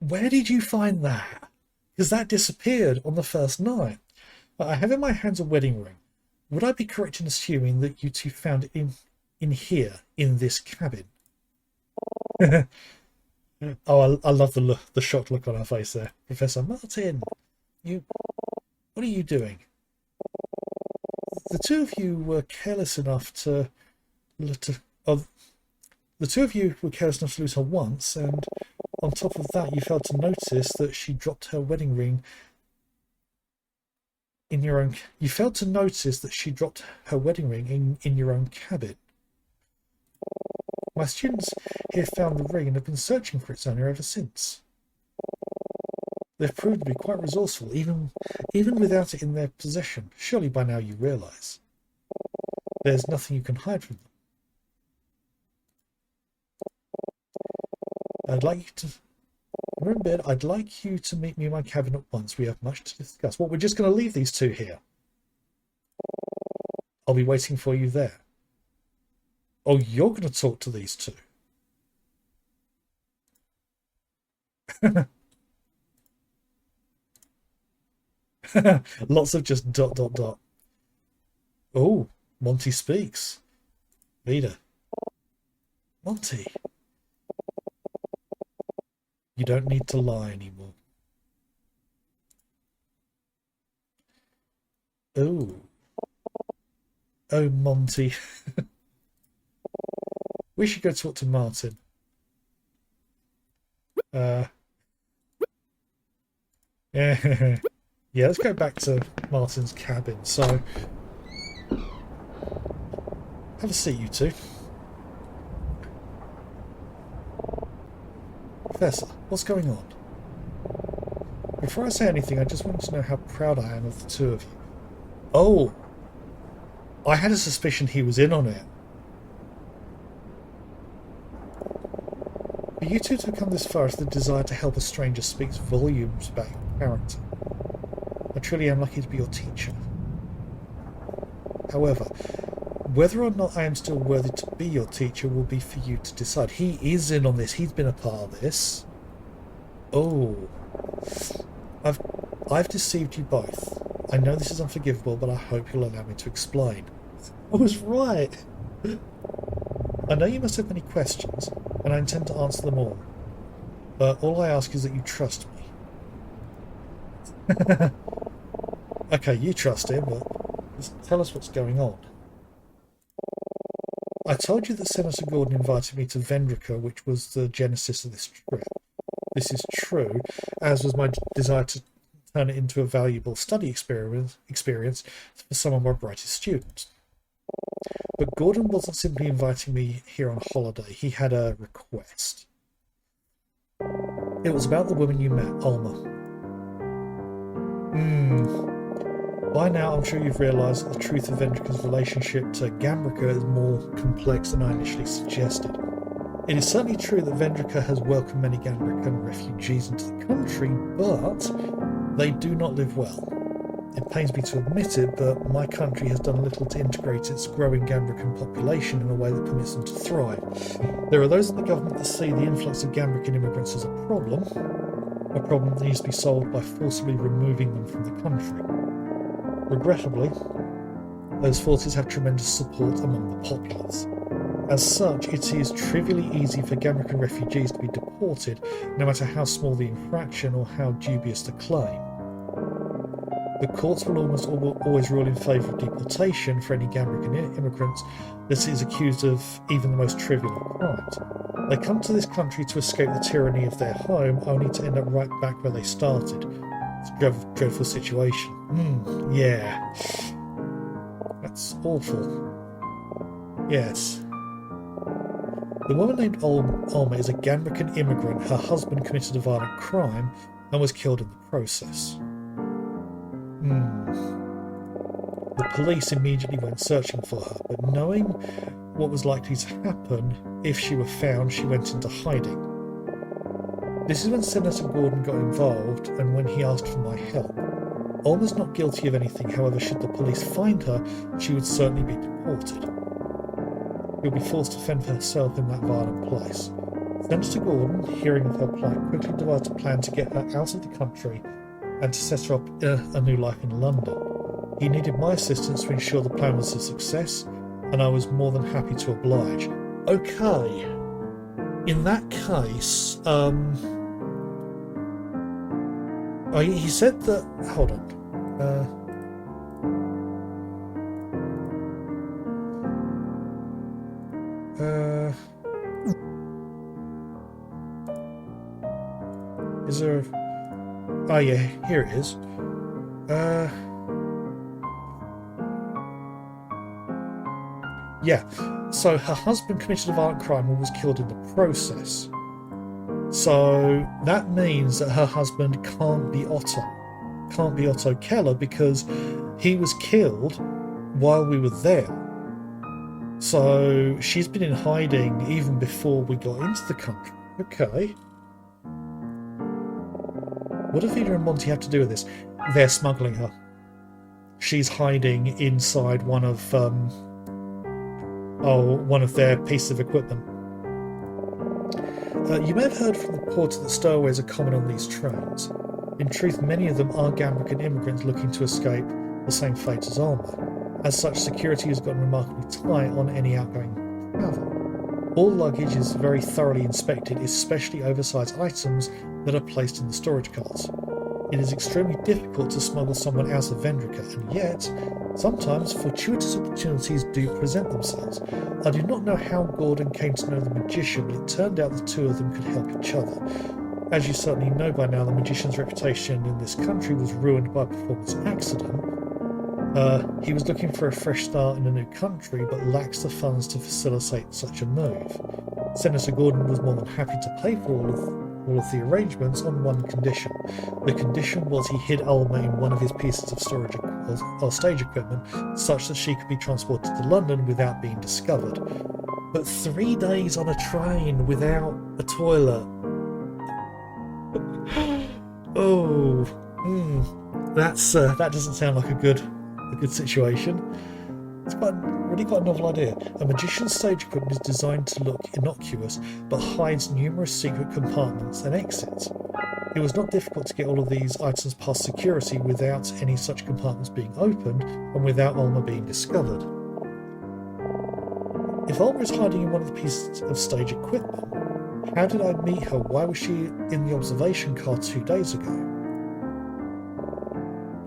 where did you find that? Because that disappeared on the first night. I have in my hands a wedding ring. Would I be correct in assuming that you two found it in here, in this cabin? Oh, I love the shocked look on her face there. Professor Martin, you, what are you doing? The two of you were careless enough uh, the two of you were careless enough to lose her once, and on top of that, you failed to notice that she dropped her wedding ring in your own. You failed to notice that she dropped her wedding ring in your own cabin. My students here found the ring and have been searching for its owner ever since. They've proved to be quite resourceful, even without it in their possession. Surely by now you realise. There's nothing you can hide from them. I'd like you to meet me in my cabin at once. We have much to discuss. Well, we're just going to leave these two here. I'll be waiting for you there. Oh, you're going to talk to these two. Lots of just ... Oh, Monty speaks. Leader. Monty. You don't need to lie anymore. Oh. Oh, Monty. We should go talk to Martin. Yeah, let's go back to Martin's cabin. So, have a seat, you two. Professor, what's going on? Before I say anything, I just want to know how proud I am of the two of you. Oh, I had a suspicion he was in on it. For you two to come this far as the desire to help a stranger speaks volumes about your character. I truly am lucky to be your teacher. However, whether or not I am still worthy to be your teacher will be for you to decide. He is in on this. He's been a part of this. Oh. I've deceived you both. I know this is unforgivable, but I hope you'll allow me to explain. I was right. I know you must have many questions, and I intend to answer them all. But all I ask is that you trust me. Okay, you trust him, but just tell us what's going on. I told you that Senator Gordon invited me to Vendrica, which was the genesis of this trip. This is true, as was my desire to turn it into a valuable study experience for some of my brightest students. But Gordon wasn't simply inviting me here on holiday. He had a request. It was about the woman you met, Alma. By now, I'm sure you've realised that the truth of Vendrica's relationship to Gambrica is more complex than I initially suggested. It is certainly true that Vendrica has welcomed many Gambrican refugees into the country, but they do not live well. It pains me to admit it, but my country has done little to integrate its growing Gambrican population in a way that permits them to thrive. There are those in the government that see the influx of Gambrican immigrants as a problem that needs to be solved by forcibly removing them from the country. Regrettably, those forces have tremendous support among the populace. As such, it is trivially easy for Gambrican refugees to be deported, no matter how small the infraction or how dubious the claim. The courts will almost always rule in favour of deportation for any Gambrican immigrants that is accused of even the most trivial of crimes. They come to this country to escape the tyranny of their home, only to end up right back where they started. It's a dreadful situation. Yeah. That's awful. Yes. The woman named Alma is a Gambrican immigrant. Her husband committed a violent crime and was killed in the process. The police immediately went searching for her, but knowing what was likely to happen if she were found, she went into hiding. This is when Senator Gordon got involved and when he asked for my help. Alma's not guilty of anything, however, should the police find her, she would certainly be deported. She'll be forced to fend for herself in that violent place. Senator Gordon, hearing of her plight, quickly devised a plan to get her out of the country and to set her up a new life in London. He needed my assistance to ensure the plan was a success, and I was more than happy to oblige. Okay. In that case, he said that... Hold on. Is there... Oh yeah, here it is. Yeah, so her husband committed a violent crime and was killed in the process. So that means that her husband can't be Otto Keller, because he was killed while we were there. So she's been in hiding even before we got into the country. Okay. What do Vida and Monty have to do with this? They're smuggling her. She's hiding inside one of their pieces of equipment. You may have heard from the reports that stowaways are common on these trains. In truth, many of them are Gambican immigrants looking to escape the same fate as Alma. As such, security has gotten remarkably tight on any outgoing travel. All luggage is very thoroughly inspected, especially oversized items that are placed in the storage cars. It is extremely difficult to smuggle someone out of Vendrica, and yet, sometimes fortuitous opportunities do present themselves. I do not know how Gordon came to know the magician, but it turned out the two of them could help each other. As you certainly know by now, the magician's reputation in this country was ruined by a performance accident. He was looking for a fresh start in a new country, but lacks the funds to facilitate such a move. Senator Gordon was more than happy to pay for all of the arrangements on one condition. The condition was he hid Alma in one of his pieces of storage or stage equipment, such that she could be transported to London without being discovered. But 3 days on a train without a toilet. That doesn't sound like a good situation. It's really quite a novel idea. A magician's stage equipment is designed to look innocuous, but hides numerous secret compartments and exits. It was not difficult to get all of these items past security without any such compartments being opened, and without Alma being discovered. If Alma is hiding in one of the pieces of stage equipment, how did I meet her? Why was she in the observation car 2 days ago?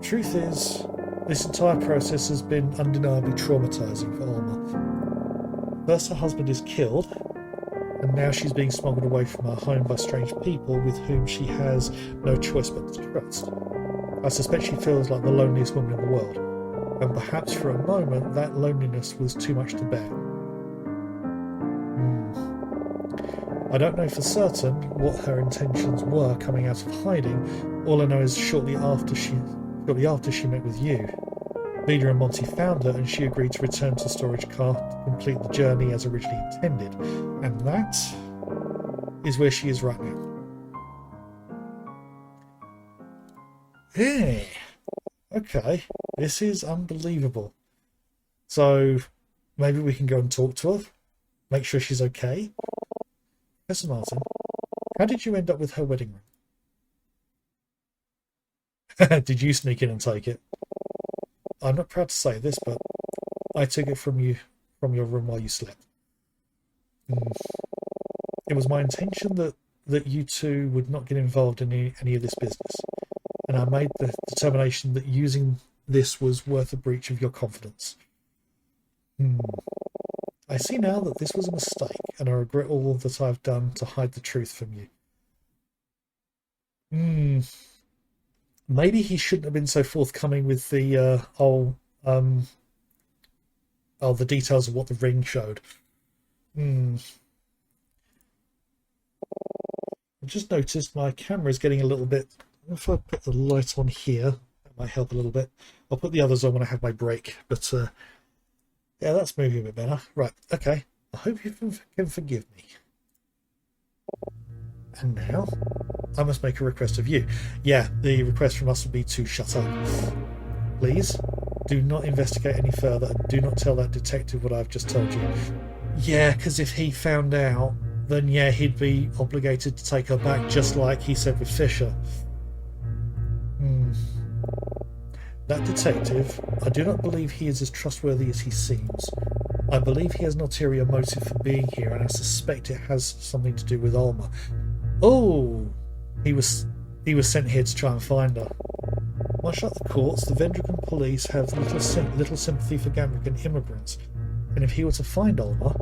Truth is, this entire process has been undeniably traumatizing for Alma. First her husband is killed, and now she's being smuggled away from her home by strange people with whom she has no choice but to trust. I suspect she feels like the loneliest woman in the world, and perhaps for a moment that loneliness was too much to bear. I don't know for certain what her intentions were coming out of hiding. All I know is shortly after she met with you, Vida and Monty found her, and she agreed to return to the storage car to complete the journey as originally intended. And that is where she is right now. Yeah. Okay. This is unbelievable. So maybe we can go and talk to her, make sure she's okay. Professor Martin, how did you end up with her wedding ring? Did you sneak in and take it? I'm not proud to say this, but I took it from your room while you slept. It was my intention that you two would not get involved in any of this business, and I made the determination that using this was worth a breach of your confidence. I see now that this was a mistake, and I regret all that I've done to hide the truth from you. Maybe he shouldn't have been so forthcoming with the the details of what the ring showed. I just noticed my camera is getting a little bit... If I put the light on here, that might help a little bit. I'll put the others on when I have my break, but yeah, that's moving a bit better. Right, okay. I hope you can forgive me. And now... I must make a request of you. Yeah, the request from us would be to shut up. Please, do not investigate any further and do not tell that detective what I've just told you. Yeah, because if he found out, then yeah, he'd be obligated to take her back, just like he said with Fisher. That detective, I do not believe he is as trustworthy as he seems. I believe he has an ulterior motive for being here, and I suspect it has something to do with Alma. Oh, he was sent here to try and find her. Much like the courts, the Vendrican police have little sympathy for Gambrican immigrants, and if he were to find Alma,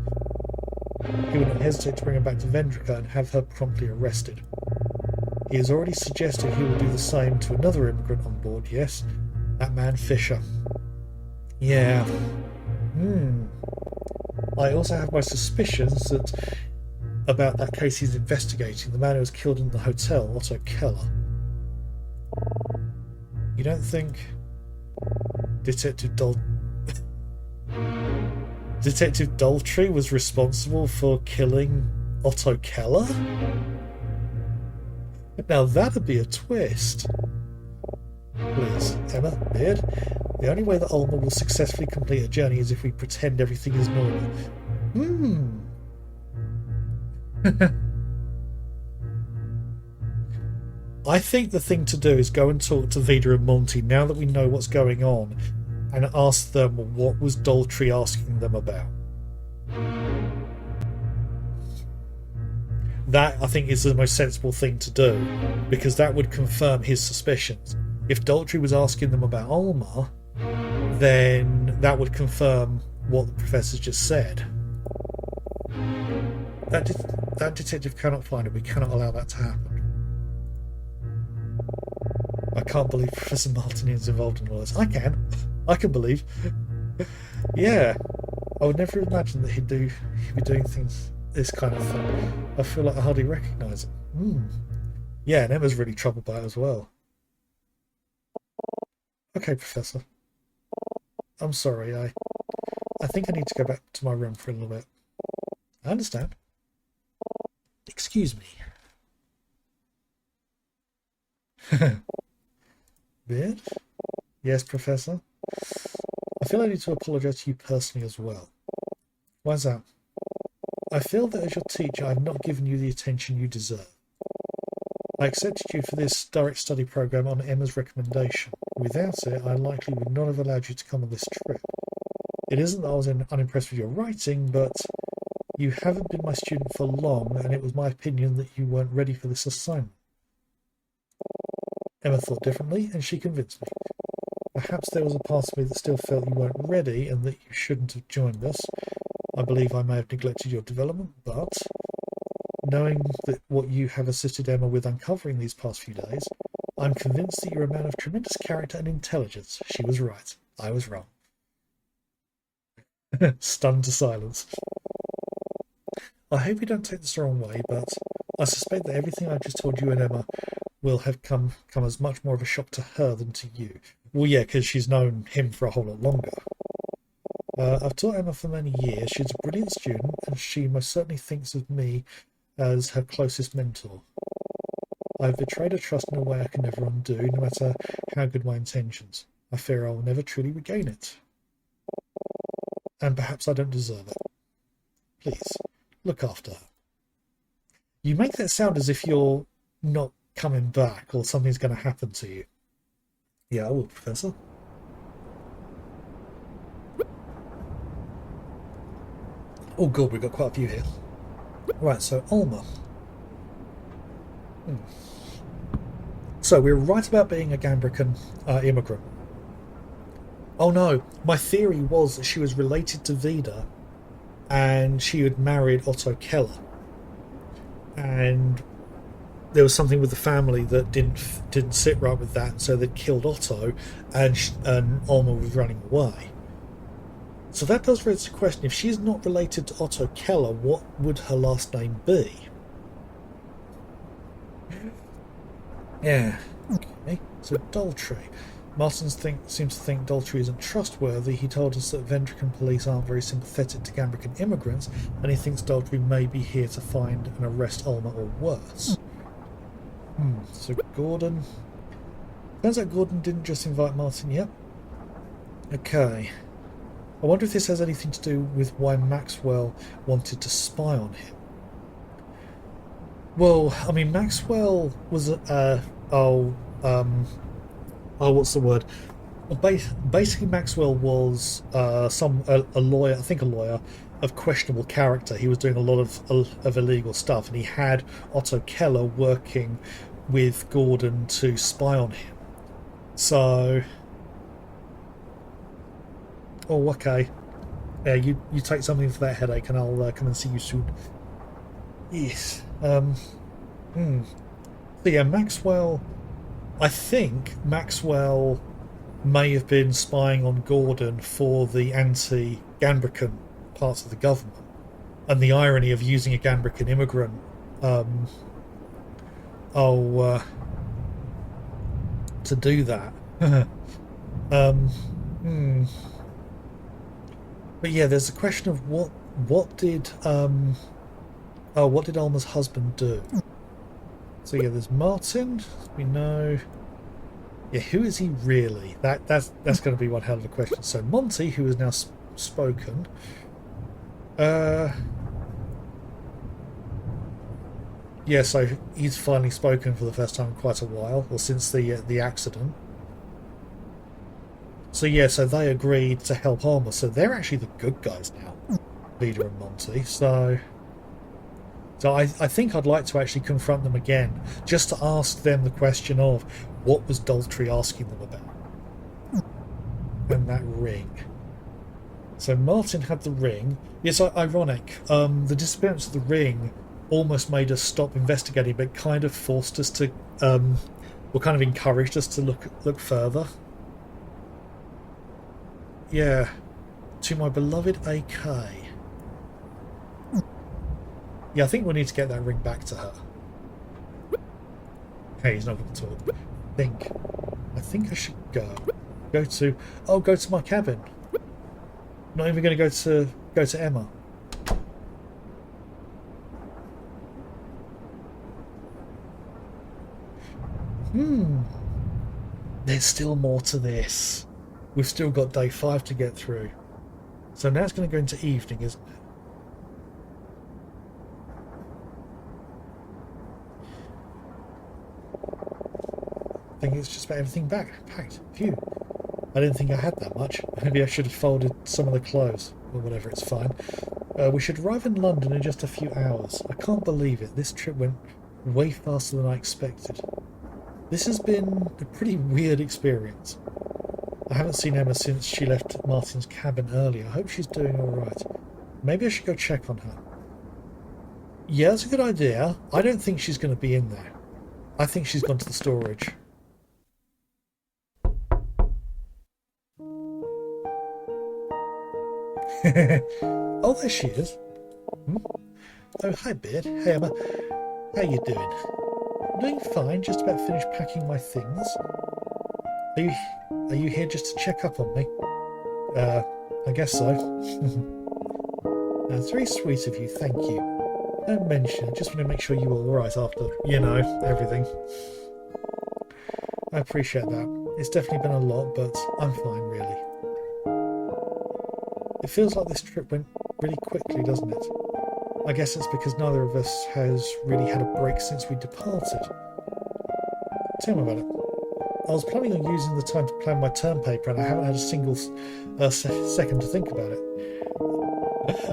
he would not hesitate to bring her back to Vendrica and have her promptly arrested. He has already suggested he will do the same to another immigrant on board, yes, that man Fisher. Yeah. I also have my suspicions about that case he's investigating, the man who was killed in the hotel, Otto Keller. You don't think Detective Daltrey was responsible for killing Otto Keller? Now that'd be a twist. Please, Emma, Beard, the only way that Alma will successfully complete her journey is if we pretend everything is normal. I think the thing to do is go and talk to Vida and Monty now that we know what's going on and ask them what was Daltrey asking them about. That, I think, is the most sensible thing to do, because that would confirm his suspicions. If Daltrey was asking them about Alma, then that would confirm what the professor just said. That detective cannot find it. We cannot allow that to happen. I can't believe Professor Martin is involved in all this. I can. I can believe. Yeah. I would never imagine that he'd be doing things, this kind of thing. I feel like I hardly recognise him. Yeah, and Emma's really troubled by it as well. Okay, Professor. I'm sorry, I think I need to go back to my room for a little bit. I understand. Excuse me. Beard? Yes, Professor? I feel I need to apologise to you personally as well. Why's that? I feel that as your teacher I have not given you the attention you deserve. I accepted you for this direct study program on Emma's recommendation. Without it, I likely would not have allowed you to come on this trip. It isn't that I was unimpressed with your writing, but you haven't been my student for long, and it was my opinion that you weren't ready for this assignment. Emma thought differently, and she convinced me. Perhaps there was a part of me that still felt you weren't ready and that you shouldn't have joined us. I believe I may have neglected your development, but knowing that what you have assisted Emma with uncovering these past few days, I'm convinced that you're a man of tremendous character and intelligence. She was right. I was wrong. Stunned to silence. I hope you don't take this the wrong way, but I suspect that everything I've just told you and Emma will have come as much more of a shock to her than to you. Well, yeah, because she's known him for a whole lot longer. I've taught Emma for many years. She's a brilliant student, and she most certainly thinks of me as her closest mentor. I've betrayed her trust in a way I can never undo, no matter how good my intentions. I fear I will never truly regain it. And perhaps I don't deserve it. Please, look after her. You make that sound as if you're not coming back or something's going to happen to you. Yeah, I will, Professor. Oh, good, we've got quite a few here. Right, so Alma. So we're right about being a Gambrican immigrant. Oh no, my theory was that she was related to Vida and she had married Otto Keller. And there was something with the family that didn't sit right with that, so they killed Otto, and Alma was running away. So that does raise the question: if she's not related to Otto Keller, what would her last name be? Yeah. Okay. So Daltrey. Martin seems to think Daltrey isn't trustworthy. He told us that Vendrican police aren't very sympathetic to Gambrican immigrants, and he thinks Daltrey may be here to find and arrest Alma or worse. So Gordon... Turns out Gordon didn't just invite Martin yet. Okay. I wonder if this has anything to do with why Maxwell wanted to spy on him. Well, I mean, Maxwell was what's the word? Basically, Maxwell was a lawyer, I think a lawyer of questionable character. He was doing a lot of illegal stuff, and he had Otto Keller working with Gordon to spy on him. So, oh, okay. Yeah, you take something for that headache, and I'll come and see you soon. Yes. So yeah, Maxwell. I think Maxwell may have been spying on Gordon for the anti-Ganbrican parts of the government, and the irony of using a Ganbrican immigrant. To do that. But yeah, there's a question of what did Alma's husband do? So yeah, there's Martin. We know. Yeah, who is he really? That's going to be one hell of a question. So Monty, who has now spoken. Yeah, so he's finally spoken for the first time in quite a while, or since the accident. So yeah, so they agreed to help Alma. So they're actually the good guys now, Vida and Monty. So I think I'd like to actually confront them again, just to ask them the question of what was Daltrey asking them about, and that ring. So Martin had the ring. Yes, ironic. The disappearance of the ring almost made us stop investigating, but kind of forced us to, or kind of encouraged us to look further. Yeah, to my beloved AK. Yeah, I think we need to get that ring back to her. Hey, he's not going to talk. I think I should go to my cabin. Not even going to go to Emma. There's still more to this. We've still got day 5 to get through. So now it's going to go into evening, isn't it? I think it's just about everything packed. Phew. I didn't think I had that much. Maybe I should have folded some of the clothes. Or whatever, it's fine. We should arrive in London in just a few hours. I can't believe it. This trip went way faster than I expected. This has been a pretty weird experience. I haven't seen Emma since she left Martin's cabin earlier. I hope she's doing alright. Maybe I should go check on her. Yeah, that's a good idea. I don't think she's going to be in there. I think she's gone to the storage. Oh, there she is. Oh, hi, Beard. Hey, Emma. How you doing? I'm doing fine. Just about finished packing my things. Are you here just to check up on me? I guess so. That's very sweet of you. Thank you. Don't mention it. Just want to make sure you were all right after, everything. I appreciate that. It's definitely been a lot, but I'm fine, really. It feels like this trip went really quickly, doesn't it? I guess it's because neither of us has really had a break since we departed. Tell me about it. I was planning on using the time to plan my term paper, and I haven't had a single second to think about it.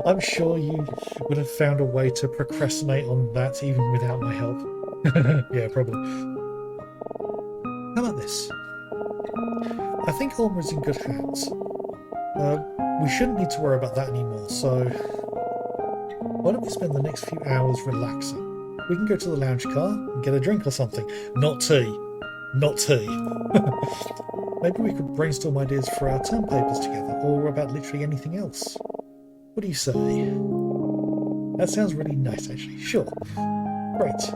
I'm sure you would have found a way to procrastinate on that even without my help. Yeah, probably. How about this? I think Alma's in good hands. We shouldn't need to worry about that anymore, so why don't we spend the next few hours relaxing? We can go to the lounge car and get a drink or something. Not tea. Not tea. Maybe we could brainstorm ideas for our term papers together, or about literally anything else. What do you say? That sounds really nice, actually. Sure. Great.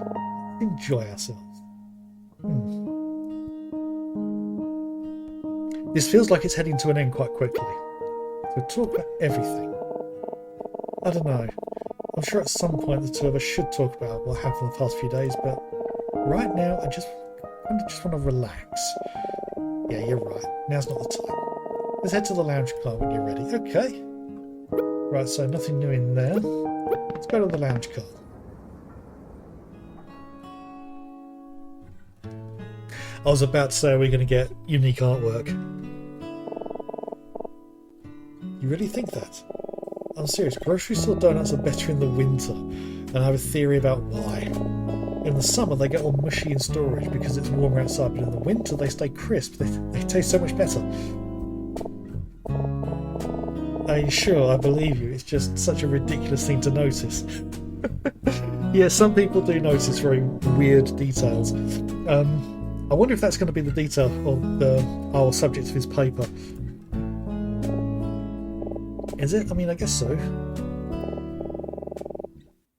Enjoy ourselves. This feels like it's heading to an end quite quickly. So talk about everything. I don't know. I'm sure at some point the two of us should talk about what happened the past few days, but Right now, I just want to relax. Yeah, you're right. Now's not the time. Let's head to the lounge car when you're ready. Okay. Right, so nothing new in there. Let's go to the lounge car. I was about to say we're going to get unique artwork. You really think that? I'm serious. Grocery store donuts are better in the winter, and I have a theory about why. In the summer they get all mushy in storage because it's warmer outside, but in the winter they stay crisp. They taste so much better. Are you sure? I believe you. It's just such a ridiculous thing to notice. Yeah, some people do notice very weird details. I wonder if that's going to be the detail of the whole subject of his paper. Is it? I mean, I guess so.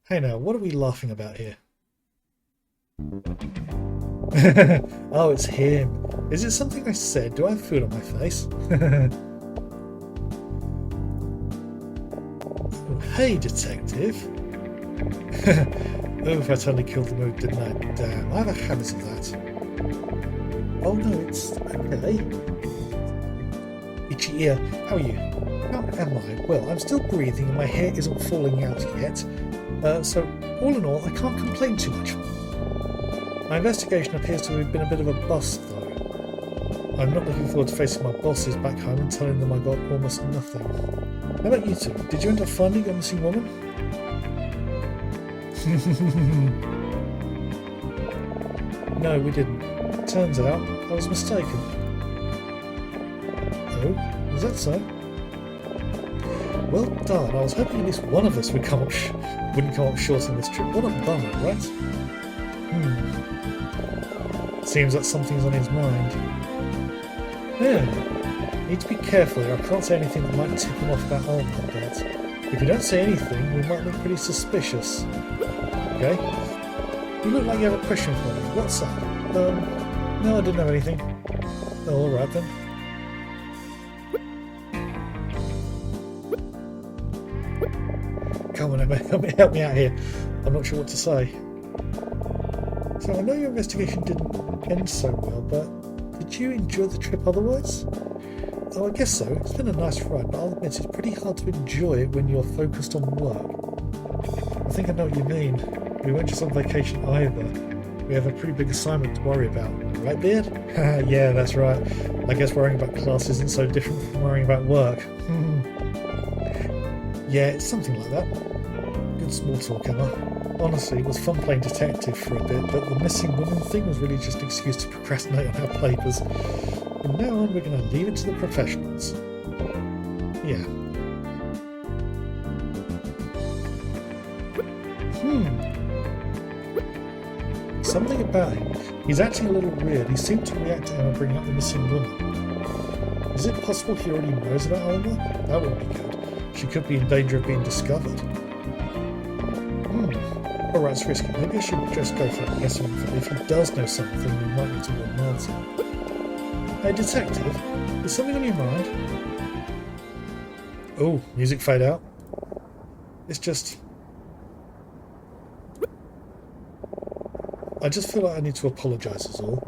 Hey now, what are we laughing about here? Oh, it's him. Is it something I said? Do I have food on my face? Oh, hey, detective. Oh, I totally killed the mood, didn't I? Damn, I have a habit of that. Oh no, it's okay. Itchy ear, how are you? How am I? Well, I'm still breathing and my hair isn't falling out yet. So, all in all, I can't complain too much. My investigation appears to have been a bit of a bust, though. I'm not looking forward to facing my bosses back home and telling them I got almost nothing. How about you two? Did you end up finding a missing woman? No, we didn't. Turns out I was mistaken. Oh, is that so? Well done. I was hoping at least one of us wouldn't come up short on this trip. What a bummer, right? Seems like something's on his mind. Yeah. Need to be careful here. I can't say anything that might tip him off about Alma, but if you don't say anything, we might look pretty suspicious. Okay? You look like you have a question for me. What's up? No, I didn't have anything. Oh, alright then. Come on, help me out here. I'm not sure what to say. So I know your investigation didn't end so well, but did you enjoy the trip otherwise? Oh, I guess so. It's been a nice ride, but I'll admit it's pretty hard to enjoy it when you're focused on work. I think I know what you mean. We weren't just on vacation either. We have a pretty big assignment to worry about. Right, Beard? Yeah, that's right. I guess worrying about class isn't so different from worrying about work. Yeah, it's something like that. Good small talk, Emma. Honestly, it was fun playing detective for a bit, but the missing woman thing was really just an excuse to procrastinate on our papers. From now on, we're going to leave it to the professionals. Yeah. Something about him. He's acting a little weird. He seemed to react to Emma bringing up the missing woman. Is it possible he already knows about Alma? That would be good. She could be in danger of being discovered. Alright, it's risky. Maybe I should just go for it. Yes, if he does know something, we might need to warn Martin. Hey, detective, is something on your mind? Oh, music fade out. It's just... I just feel like I need to apologise is all.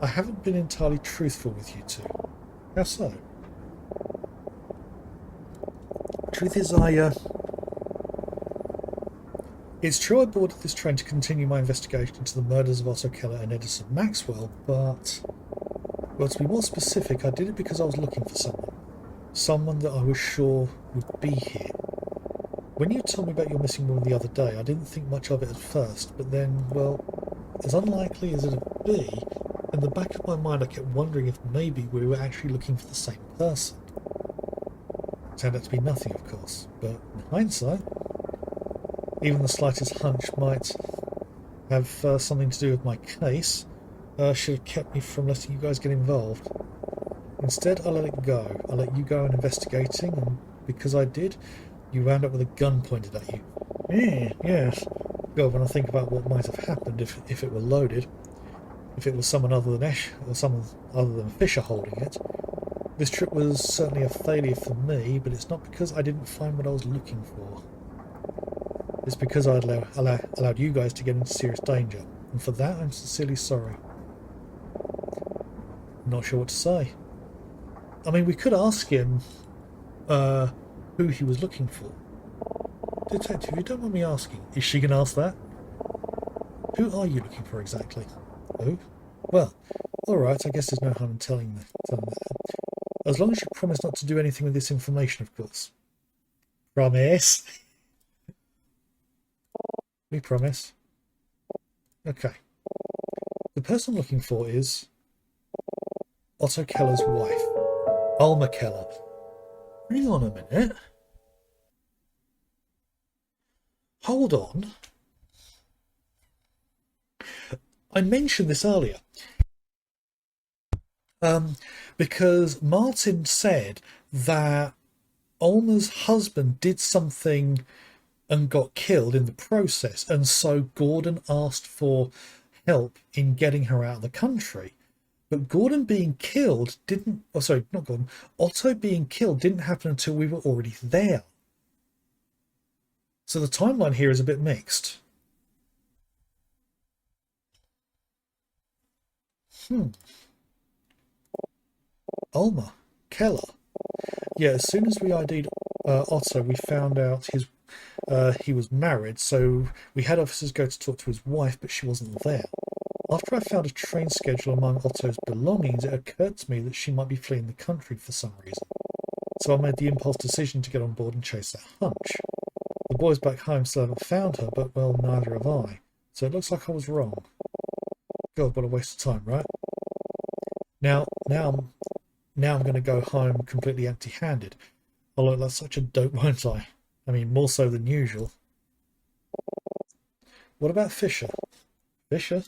I haven't been entirely truthful with you two. How so? Truth is, it's true I boarded this train to continue my investigation into the murders of Otto Keller and Edison Maxwell, but... well, to be more specific, I did it because I was looking for someone. Someone that I was sure would be here. When you told me about your missing woman the other day, I didn't think much of it at first, but then, well, as unlikely as it'd be, in the back of my mind I kept wondering if maybe we were actually looking for the same person. Turned out to be nothing, of course, but in hindsight, even the slightest hunch might have something to do with my case. Should have kept me from letting you guys get involved. Instead, I let it go. I let you go on investigating, and because I did, you wound up with a gun pointed at you. Yeah, yes. God, when I think about what might have happened if it were loaded, if it was someone other than Ash, or someone other than Fisher holding it. This trip was certainly a failure for me, but it's not because I didn't find what I was looking for. It's because I allowed you guys to get into serious danger. and for that I'm sincerely sorry. Not sure what to say. I mean, we could ask him who he was looking for. Detective, you don't mind me asking, is she going to ask that? Who are you looking for exactly? Oh? Well, alright, I guess there's no harm in telling that. As long as you promise not to do anything with this information, of course. Promise? We promise. Okay. The person I'm looking for is Otto Keller's wife, Alma Keller. Hang on a minute. Hold on. I mentioned this earlier. Because Martin said that Alma's husband did something and got killed in the process, and so Gordon asked for help in getting her out of the country. But Gordon being killed didn't... Oh, sorry, not Gordon. Otto being killed didn't happen until we were already there. So the timeline here is a bit mixed. Alma Keller. Yeah, as soon as we ID'd Otto, we found out he was married, so we had officers go to talk to his wife, but she wasn't there. After I found a train schedule among Otto's belongings, it occurred to me that she might be fleeing the country for some reason. So I made the impulse decision to get on board and chase that hunch. The boys back home still haven't found her, but, well, neither have I. So it looks like I was wrong. God, what a waste of time, right? Now I'm going to go home completely empty-handed. I'll look like such a dope, won't I? I mean, more so than usual. What about Fisher? Fisher?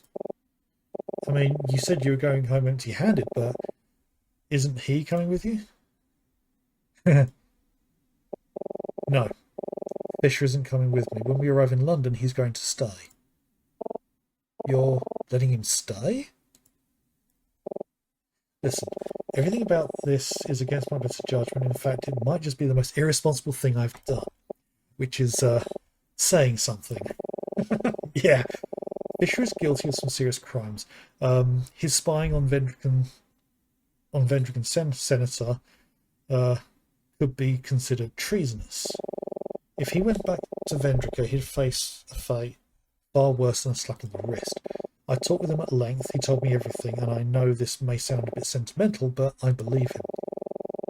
I mean, you said you were going home empty-handed, but isn't he coming with you? No. Fisher isn't coming with me. When we arrive in London, he's going to stay. You're letting him stay? Listen, everything about this is against my better judgment. In fact, it might just be the most irresponsible thing I've done, which is saying something. Yeah, Fisher is guilty of some serious crimes. His spying on Vendrigan Senator could be considered treasonous. If he went back to Vendrica, he'd face a fate far worse than a slap on the wrist. I talked with him at length, he told me everything, and I know this may sound a bit sentimental, but I believe him.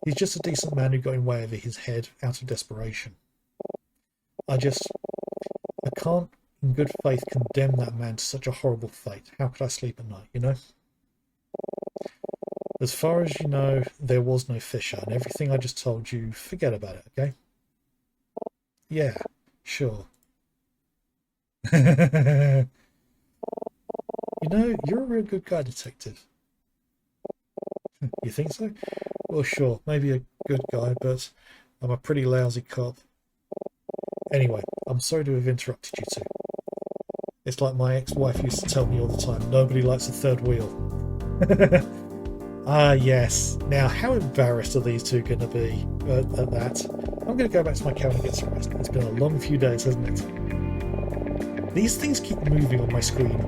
He's just a decent man who got in way over his head out of desperation. I can't in good faith condemn that man to such a horrible fate. How could I sleep at night, you know? As far as you know, there was no Fisher, and everything I just told you, forget about it, okay? Yeah, sure. You know, you're a real good guy, detective. You think so? Well, sure, maybe a good guy, but I'm a pretty lousy cop. Anyway, I'm sorry to have interrupted you two. It's like my ex-wife used to tell me all the time, nobody likes a third wheel. Ah, yes. Now, how embarrassed are these two going to be at that? I'm going to go back to my cabin and get some rest. It's been a long few days, hasn't it? These things keep moving on my screen.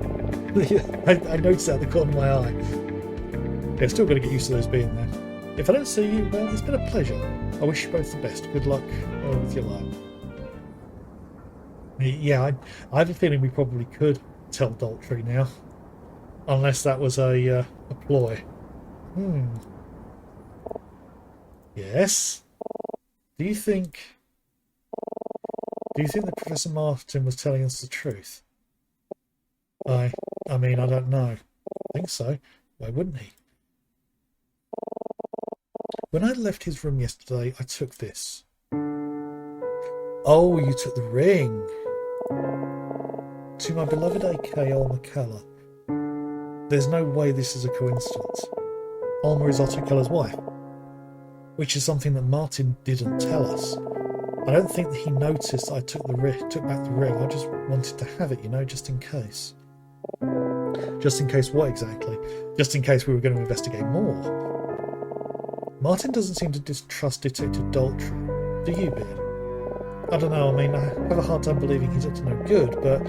I noticed that at the corner of my eye. Yeah, still got to get used to those being there. If I don't see you, well, it's been a pleasure. I wish you both the best. Good luck with your life. Yeah, I have a feeling we probably could tell Daltrey now. Unless that was a ploy. Yes? Do you think that Professor Martin was telling us the truth? I mean, I don't know. I think so. Why wouldn't he? When I left his room yesterday, I took this. Oh, you took the ring. To my beloved AK, Alma Keller. There's no way this is a coincidence. Alma is Otto Keller's wife, which is something that Martin didn't tell us. I don't think that he noticed I took back the ring. I just wanted to have it, you know, just in case. Just in case what exactly? Just in case we were going to investigate more. Martin doesn't seem to distrust Detective Daltrey. Do you, Ben? I don't know, I mean, I have a hard time believing he's up to no good, but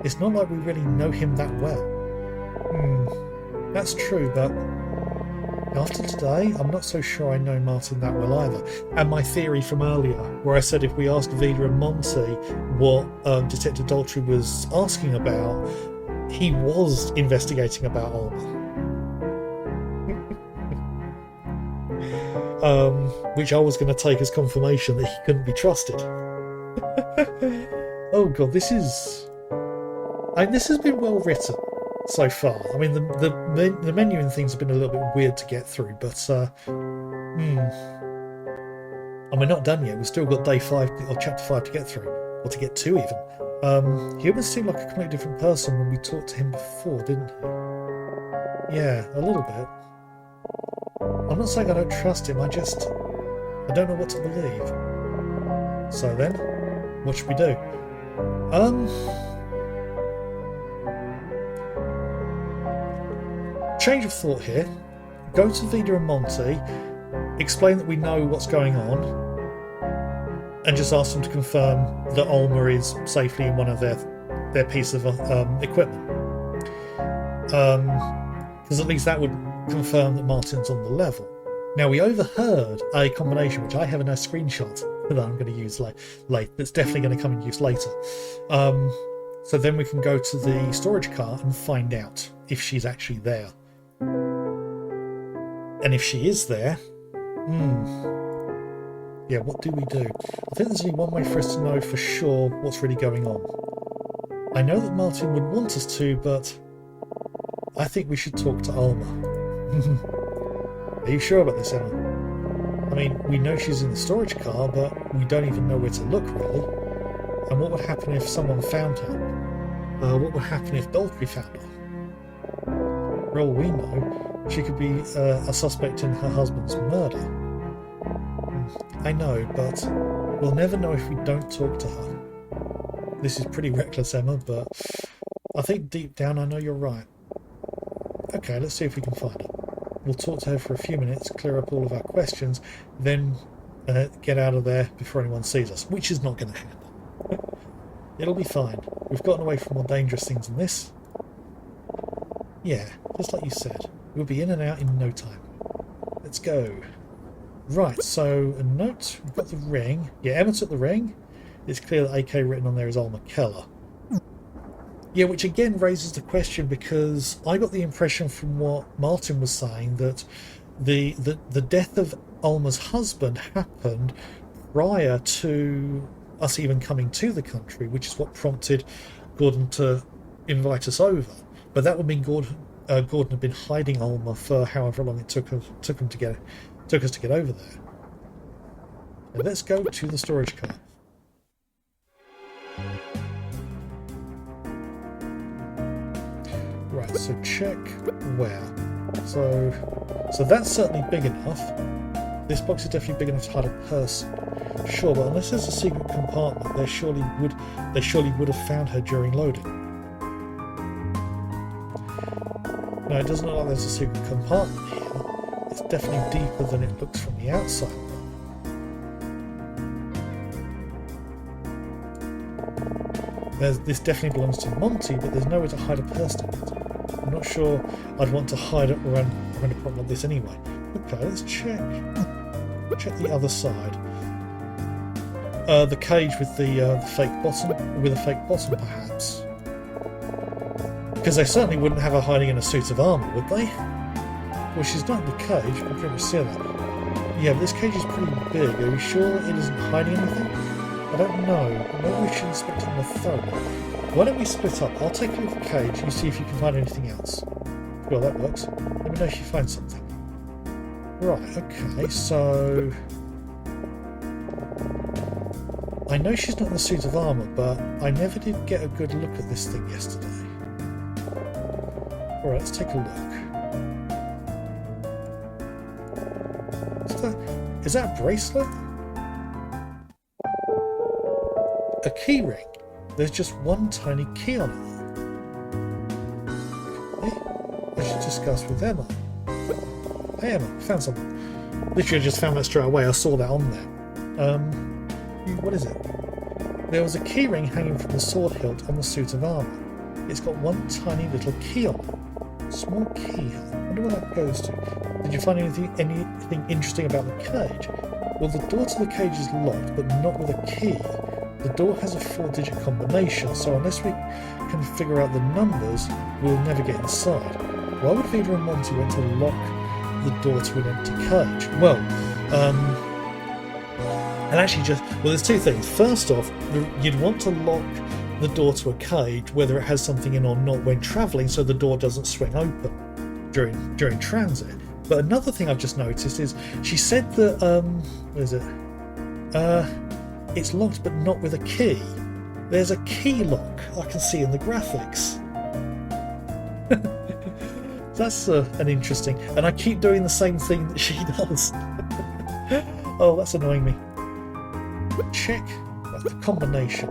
It's not like we really know him that well. That's true, but after today, I'm not so sure I know Martin that well either. And my theory from earlier, where I said if we asked Vida and Monty what Detective Daltrey was asking about, he was investigating about Alma. Which I was going to take as confirmation that he couldn't be trusted. Oh god, this has been well written so far. I mean, the menu and things have been a little bit weird to get through, but and we're not done yet. We've still got day 5 or chapter 5 to get through, or to get to even. He almost seemed like a completely different person when we talked to him before, didn't he? Yeah, a little bit. I'm not saying I don't trust him, I don't know what to believe. So then, what should we do? Change of thought here. Go to Vida and Monty, explain that we know what's going on, and just ask them to confirm that Alma is safely in one of their piece of equipment. Because at least that would confirm that Martin's on the level. Now, we overheard a combination, which I have in a screenshot that I'm going to use later. That's definitely going to come in use later. So then we can go to the storage car and find out if she's actually there. And if she is there, yeah, what do we do? I think there's only one way for us to know for sure what's really going on. I know that Martin would want us to, but I think we should talk to Alma. Are you sure about this, Emma? I mean, we know she's in the storage car, but we don't even know where to look, really. And what would happen if someone found her? What would happen if Daltrey found her? For all we know, she could be a suspect in her husband's murder. I know, but we'll never know if we don't talk to her. This is pretty reckless, Emma, but I think deep down I know you're right. Okay, let's see if we can find her. We'll talk to her for a few minutes, clear up all of our questions, then get out of there before anyone sees us, which is not going to happen. It'll be fine. We've gotten away from more dangerous things than this. Yeah, just like you said. We'll be in and out in no time. Let's go. Right, so a note. We've got the ring. Yeah, Emma took the ring. It's clear that AK written on there is Alma Keller. Yeah, which again raises the question, because I got the impression from what Martin was saying that the death of Alma's husband happened prior to us even coming to the country, which is what prompted Gordon to invite us over. But that would mean Gordon had been hiding Alma for however long it took us to get over there. Now let's go to the storage car. Right, so check where. So that's certainly big enough. This box is definitely big enough to hide a person. Sure, but unless there's a secret compartment, they surely would have found her during loading. No, it doesn't look like there's a secret compartment here. It's definitely deeper than it looks from the outside. This definitely belongs to Monty, but there's nowhere to hide a person in it. I'm not sure I'd want to hide it around a problem like this anyway. Okay, let's check the other side. The cage with the fake bottom, with a fake bottom perhaps. Because they certainly wouldn't have her hiding in a suit of armour, would they? Well, she's not in the cage, I can pretty much see that. Yeah, but this cage is pretty big. Are we sure it isn't hiding anything? I don't know, but maybe we should inspect it more thoroughly. Why don't we split up? I'll take a look at the cage, you see if you can find anything else. Well, that works. Let me know if you find something. Right, okay, so... I know she's not in the suit of armour, but I never did get a good look at this thing yesterday. Alright, let's take a look. Is that a bracelet? A key ring. There's just one tiny key on it. Okay. I should discuss with Emma. Hey Emma, found something. Literally I just found that straight away. I saw that on there. What is it? There was a key ring hanging from the sword hilt on the suit of armour. It's got one tiny little key on it. Small key. I wonder where that goes to. Did you find anything interesting about the cage? Well, the door to the cage is locked, but not with a key. The door has a 4-digit combination, so unless we can figure out the numbers, we'll never get inside. Why would Vida and Monty want to lock the door to an empty cage? Well, and actually there's two things. First off, you'd want to lock the door to a cage, whether it has something in or not, when travelling, so the door doesn't swing open during transit. But another thing I've just noticed is she said that where is it? It's locked but not with a key. There's a key lock I can see in the graphics. That's an interesting, and I keep doing the same thing that she does. Oh, that's annoying me. Check the combination.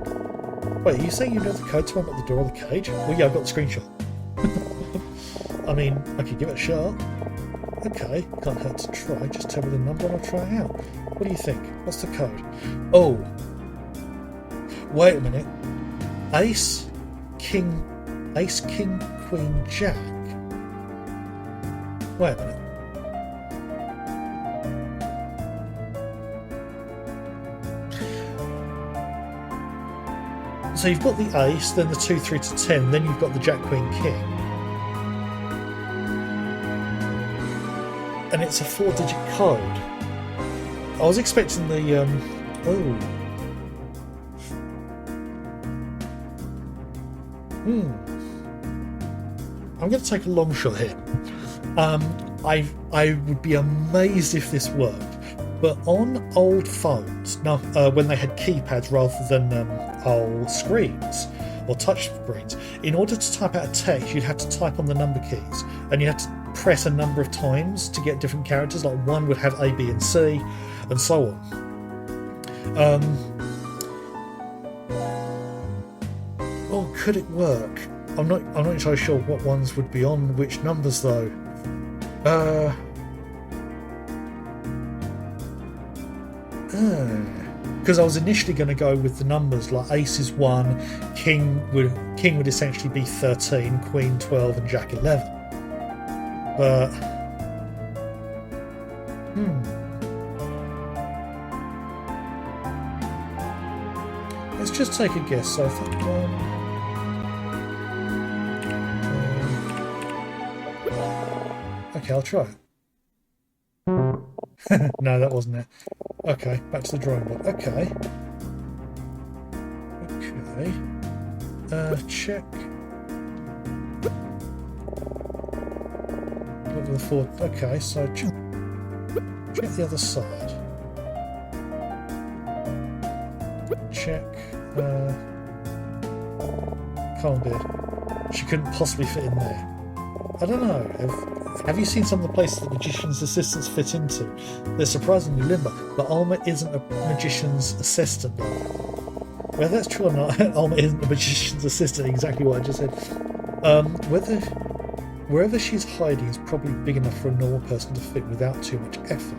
Wait, are you saying you know the code to unlock the door of the cage? Well, yeah, I've got the screenshot. I mean, I could give it a shot. Okay, can't hurt to try. Just tell me the number and I'll try it out. What do you think? What's the code? Oh, wait a minute. Ace, King, Queen, Jack. Wait a minute. So you've got the ace, then the 2, 3 to 10, then you've got the Jack, Queen, King. And it's a 4-digit code. I was expecting the I'm going to take a long shot here. I would be amazed if this worked, but on old phones, now when they had keypads rather than old screens or touch screens, in order to type out a text, you'd have to type on the number keys, and you had to press a number of times to get different characters. Like one would have A, B, and C, and so on. Oh, could it work? I'm not entirely sure what ones would be on which numbers though. Because I was initially going to go with the numbers, like ace is 1, king would essentially be 13, queen 12, and jack 11. But let's just take a guess. So I think okay, I'll try it. No, that wasn't it. Okay, back to the drawing board. Okay. Check. Level the 4. Okay, so check the other side. Check. Can't be. She couldn't possibly fit in there. I don't know. Have you seen some of the places that magician's assistants fit into? They're surprisingly limber, but Alma isn't a magician's assistant. Whether that's true or not, Alma isn't a magician's assistant, exactly what I just said. Wherever she's hiding is probably big enough for a normal person to fit without too much effort.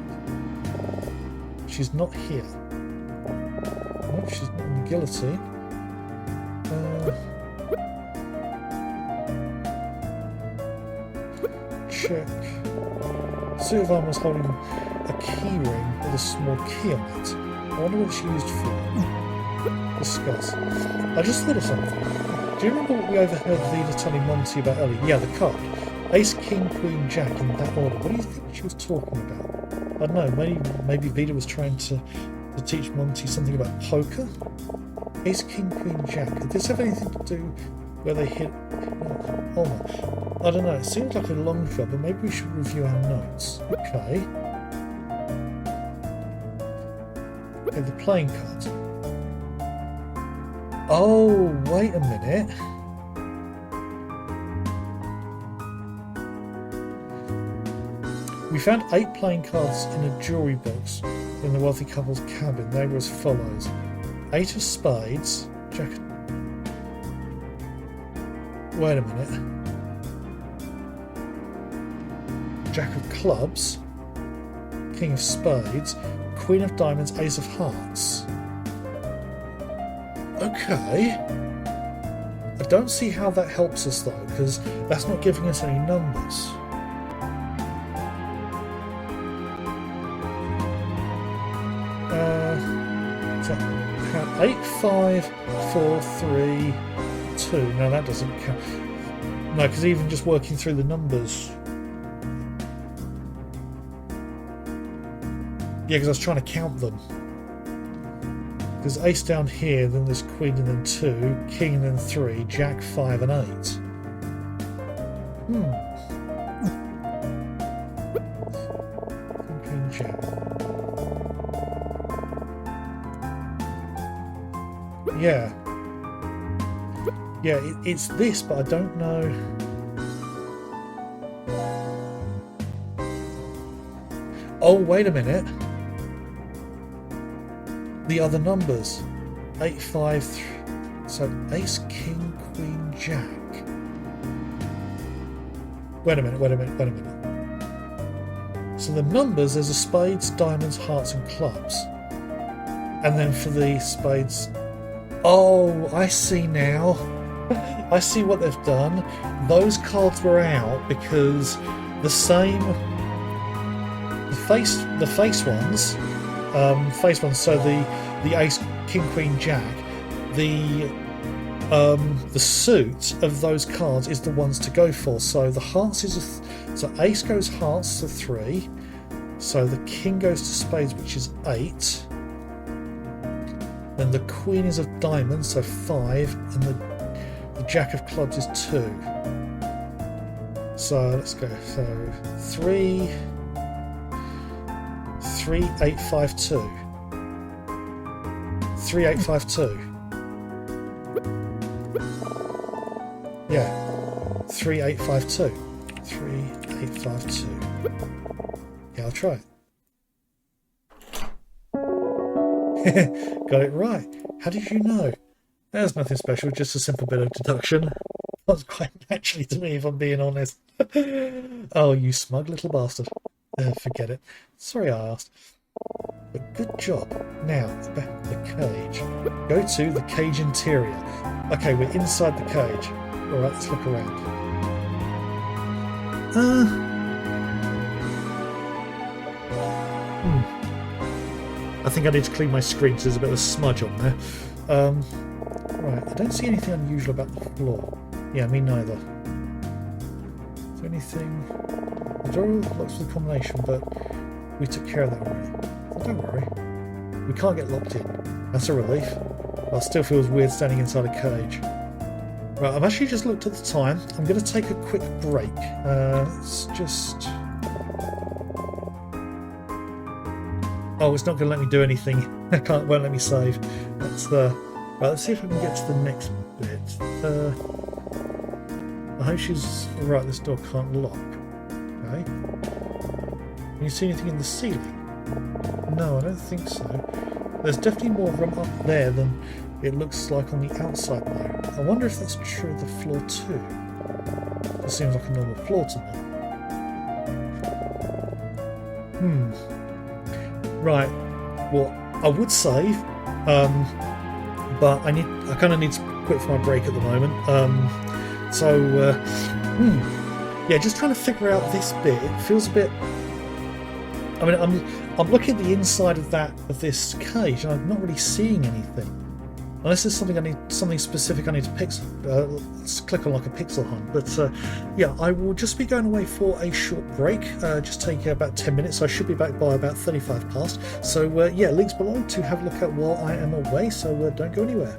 She's not here. No, she's not in the guillotine. Check. Suit of armour was holding a key ring with a small key on it. I wonder what she used for. Discuss. I just thought of something. Do you remember what we overheard Vida telling Monty about earlier? Yeah, the card. Ace, King, Queen, Jack in that order. What do you think she was talking about? I don't know. Maybe Vida was trying to teach Monty something about poker. Ace, King, Queen, Jack. Did this have anything to do where they hit? Oh no. I don't know, it seems like a long shot, but maybe we should review our notes. Okay. Okay, the playing cards. Oh, wait a minute. We found 8 playing cards in a jewellery box in the wealthy couple's cabin. They were as follows. 8 of spades, Jack... Wait a minute. Jack of clubs, King of spades, Queen of diamonds, Ace of hearts. Okay. A don't see how that helps us though, because that's not giving us any numbers. So 8, 5, 4, 3, 2. No, that doesn't count. No, because even just working through the numbers. Yeah, because I was trying to count them. There's ace down here, then there's queen and then 2, king and then 3, jack, 5 and 8. Queen, jack. Yeah. Yeah, it's this, but I don't know. Oh, wait a minute. The other numbers. 8, 5, 3. So ace, king, queen, jack. Wait a minute. So the numbers, there's a spades, diamonds, hearts and clubs. And then for the spades... Oh, I see now. I see what they've done. Those cards were out because the same... The face ones... so the ace, king, queen, jack, the suit of those cards is the ones to go for. So the hearts is so ace goes hearts to 3, so the king goes to spades, which is 8, then the queen is of diamonds, so 5, and the jack of clubs is 2. So let's go. So 3, 8, 5, 2. 3, 8, 5, 2. Yeah. 3, 8, 5, 2. 3, 8, 5, 2. Yeah, I'll try it. Got it right. How did you know? There's nothing special, just a simple bit of deduction. That's quite naturally to me, if I'm being honest. Oh, you smug little bastard. Forget it. Sorry I asked. But good job. Now, back to the cage. Go to the cage interior. Okay, we're inside the cage. Alright, let's look around. I think I need to clean my screen because there's a bit of a smudge on there. Right, I don't see anything unusual about the floor. Yeah, me neither. Is there anything... The door locks for the combination, but we took care of that already. Oh, don't worry. We can't get locked in. That's a relief. But it still feels weird standing inside a cage. Right, I've actually just looked at the time. I'm going to take a quick break. Let's just... Oh, it's not going to let me do anything. Won't let me save. That's the... Right, let's see if I can get to the next bit. I hope she's... Right, this door can't lock. Okay. Can you see anything in the ceiling? No, I don't think so. There's definitely more room up there than it looks like on the outside though. I wonder if that's true of the floor too. It seems like a normal floor to me. Right. Well, I would save, but I kind of need to quit for my break at the moment. Yeah, just trying to figure out this bit. It feels a bit... I mean, I'm looking at the inside of this cage, and I'm not really seeing anything. Unless there's something specific I need to let's click on like a pixel hunt. But yeah, I will just be going away for a short break. Just take about 10 minutes. So I should be back by about 35 past. So yeah, links below to have a look at while I am away. So don't go anywhere.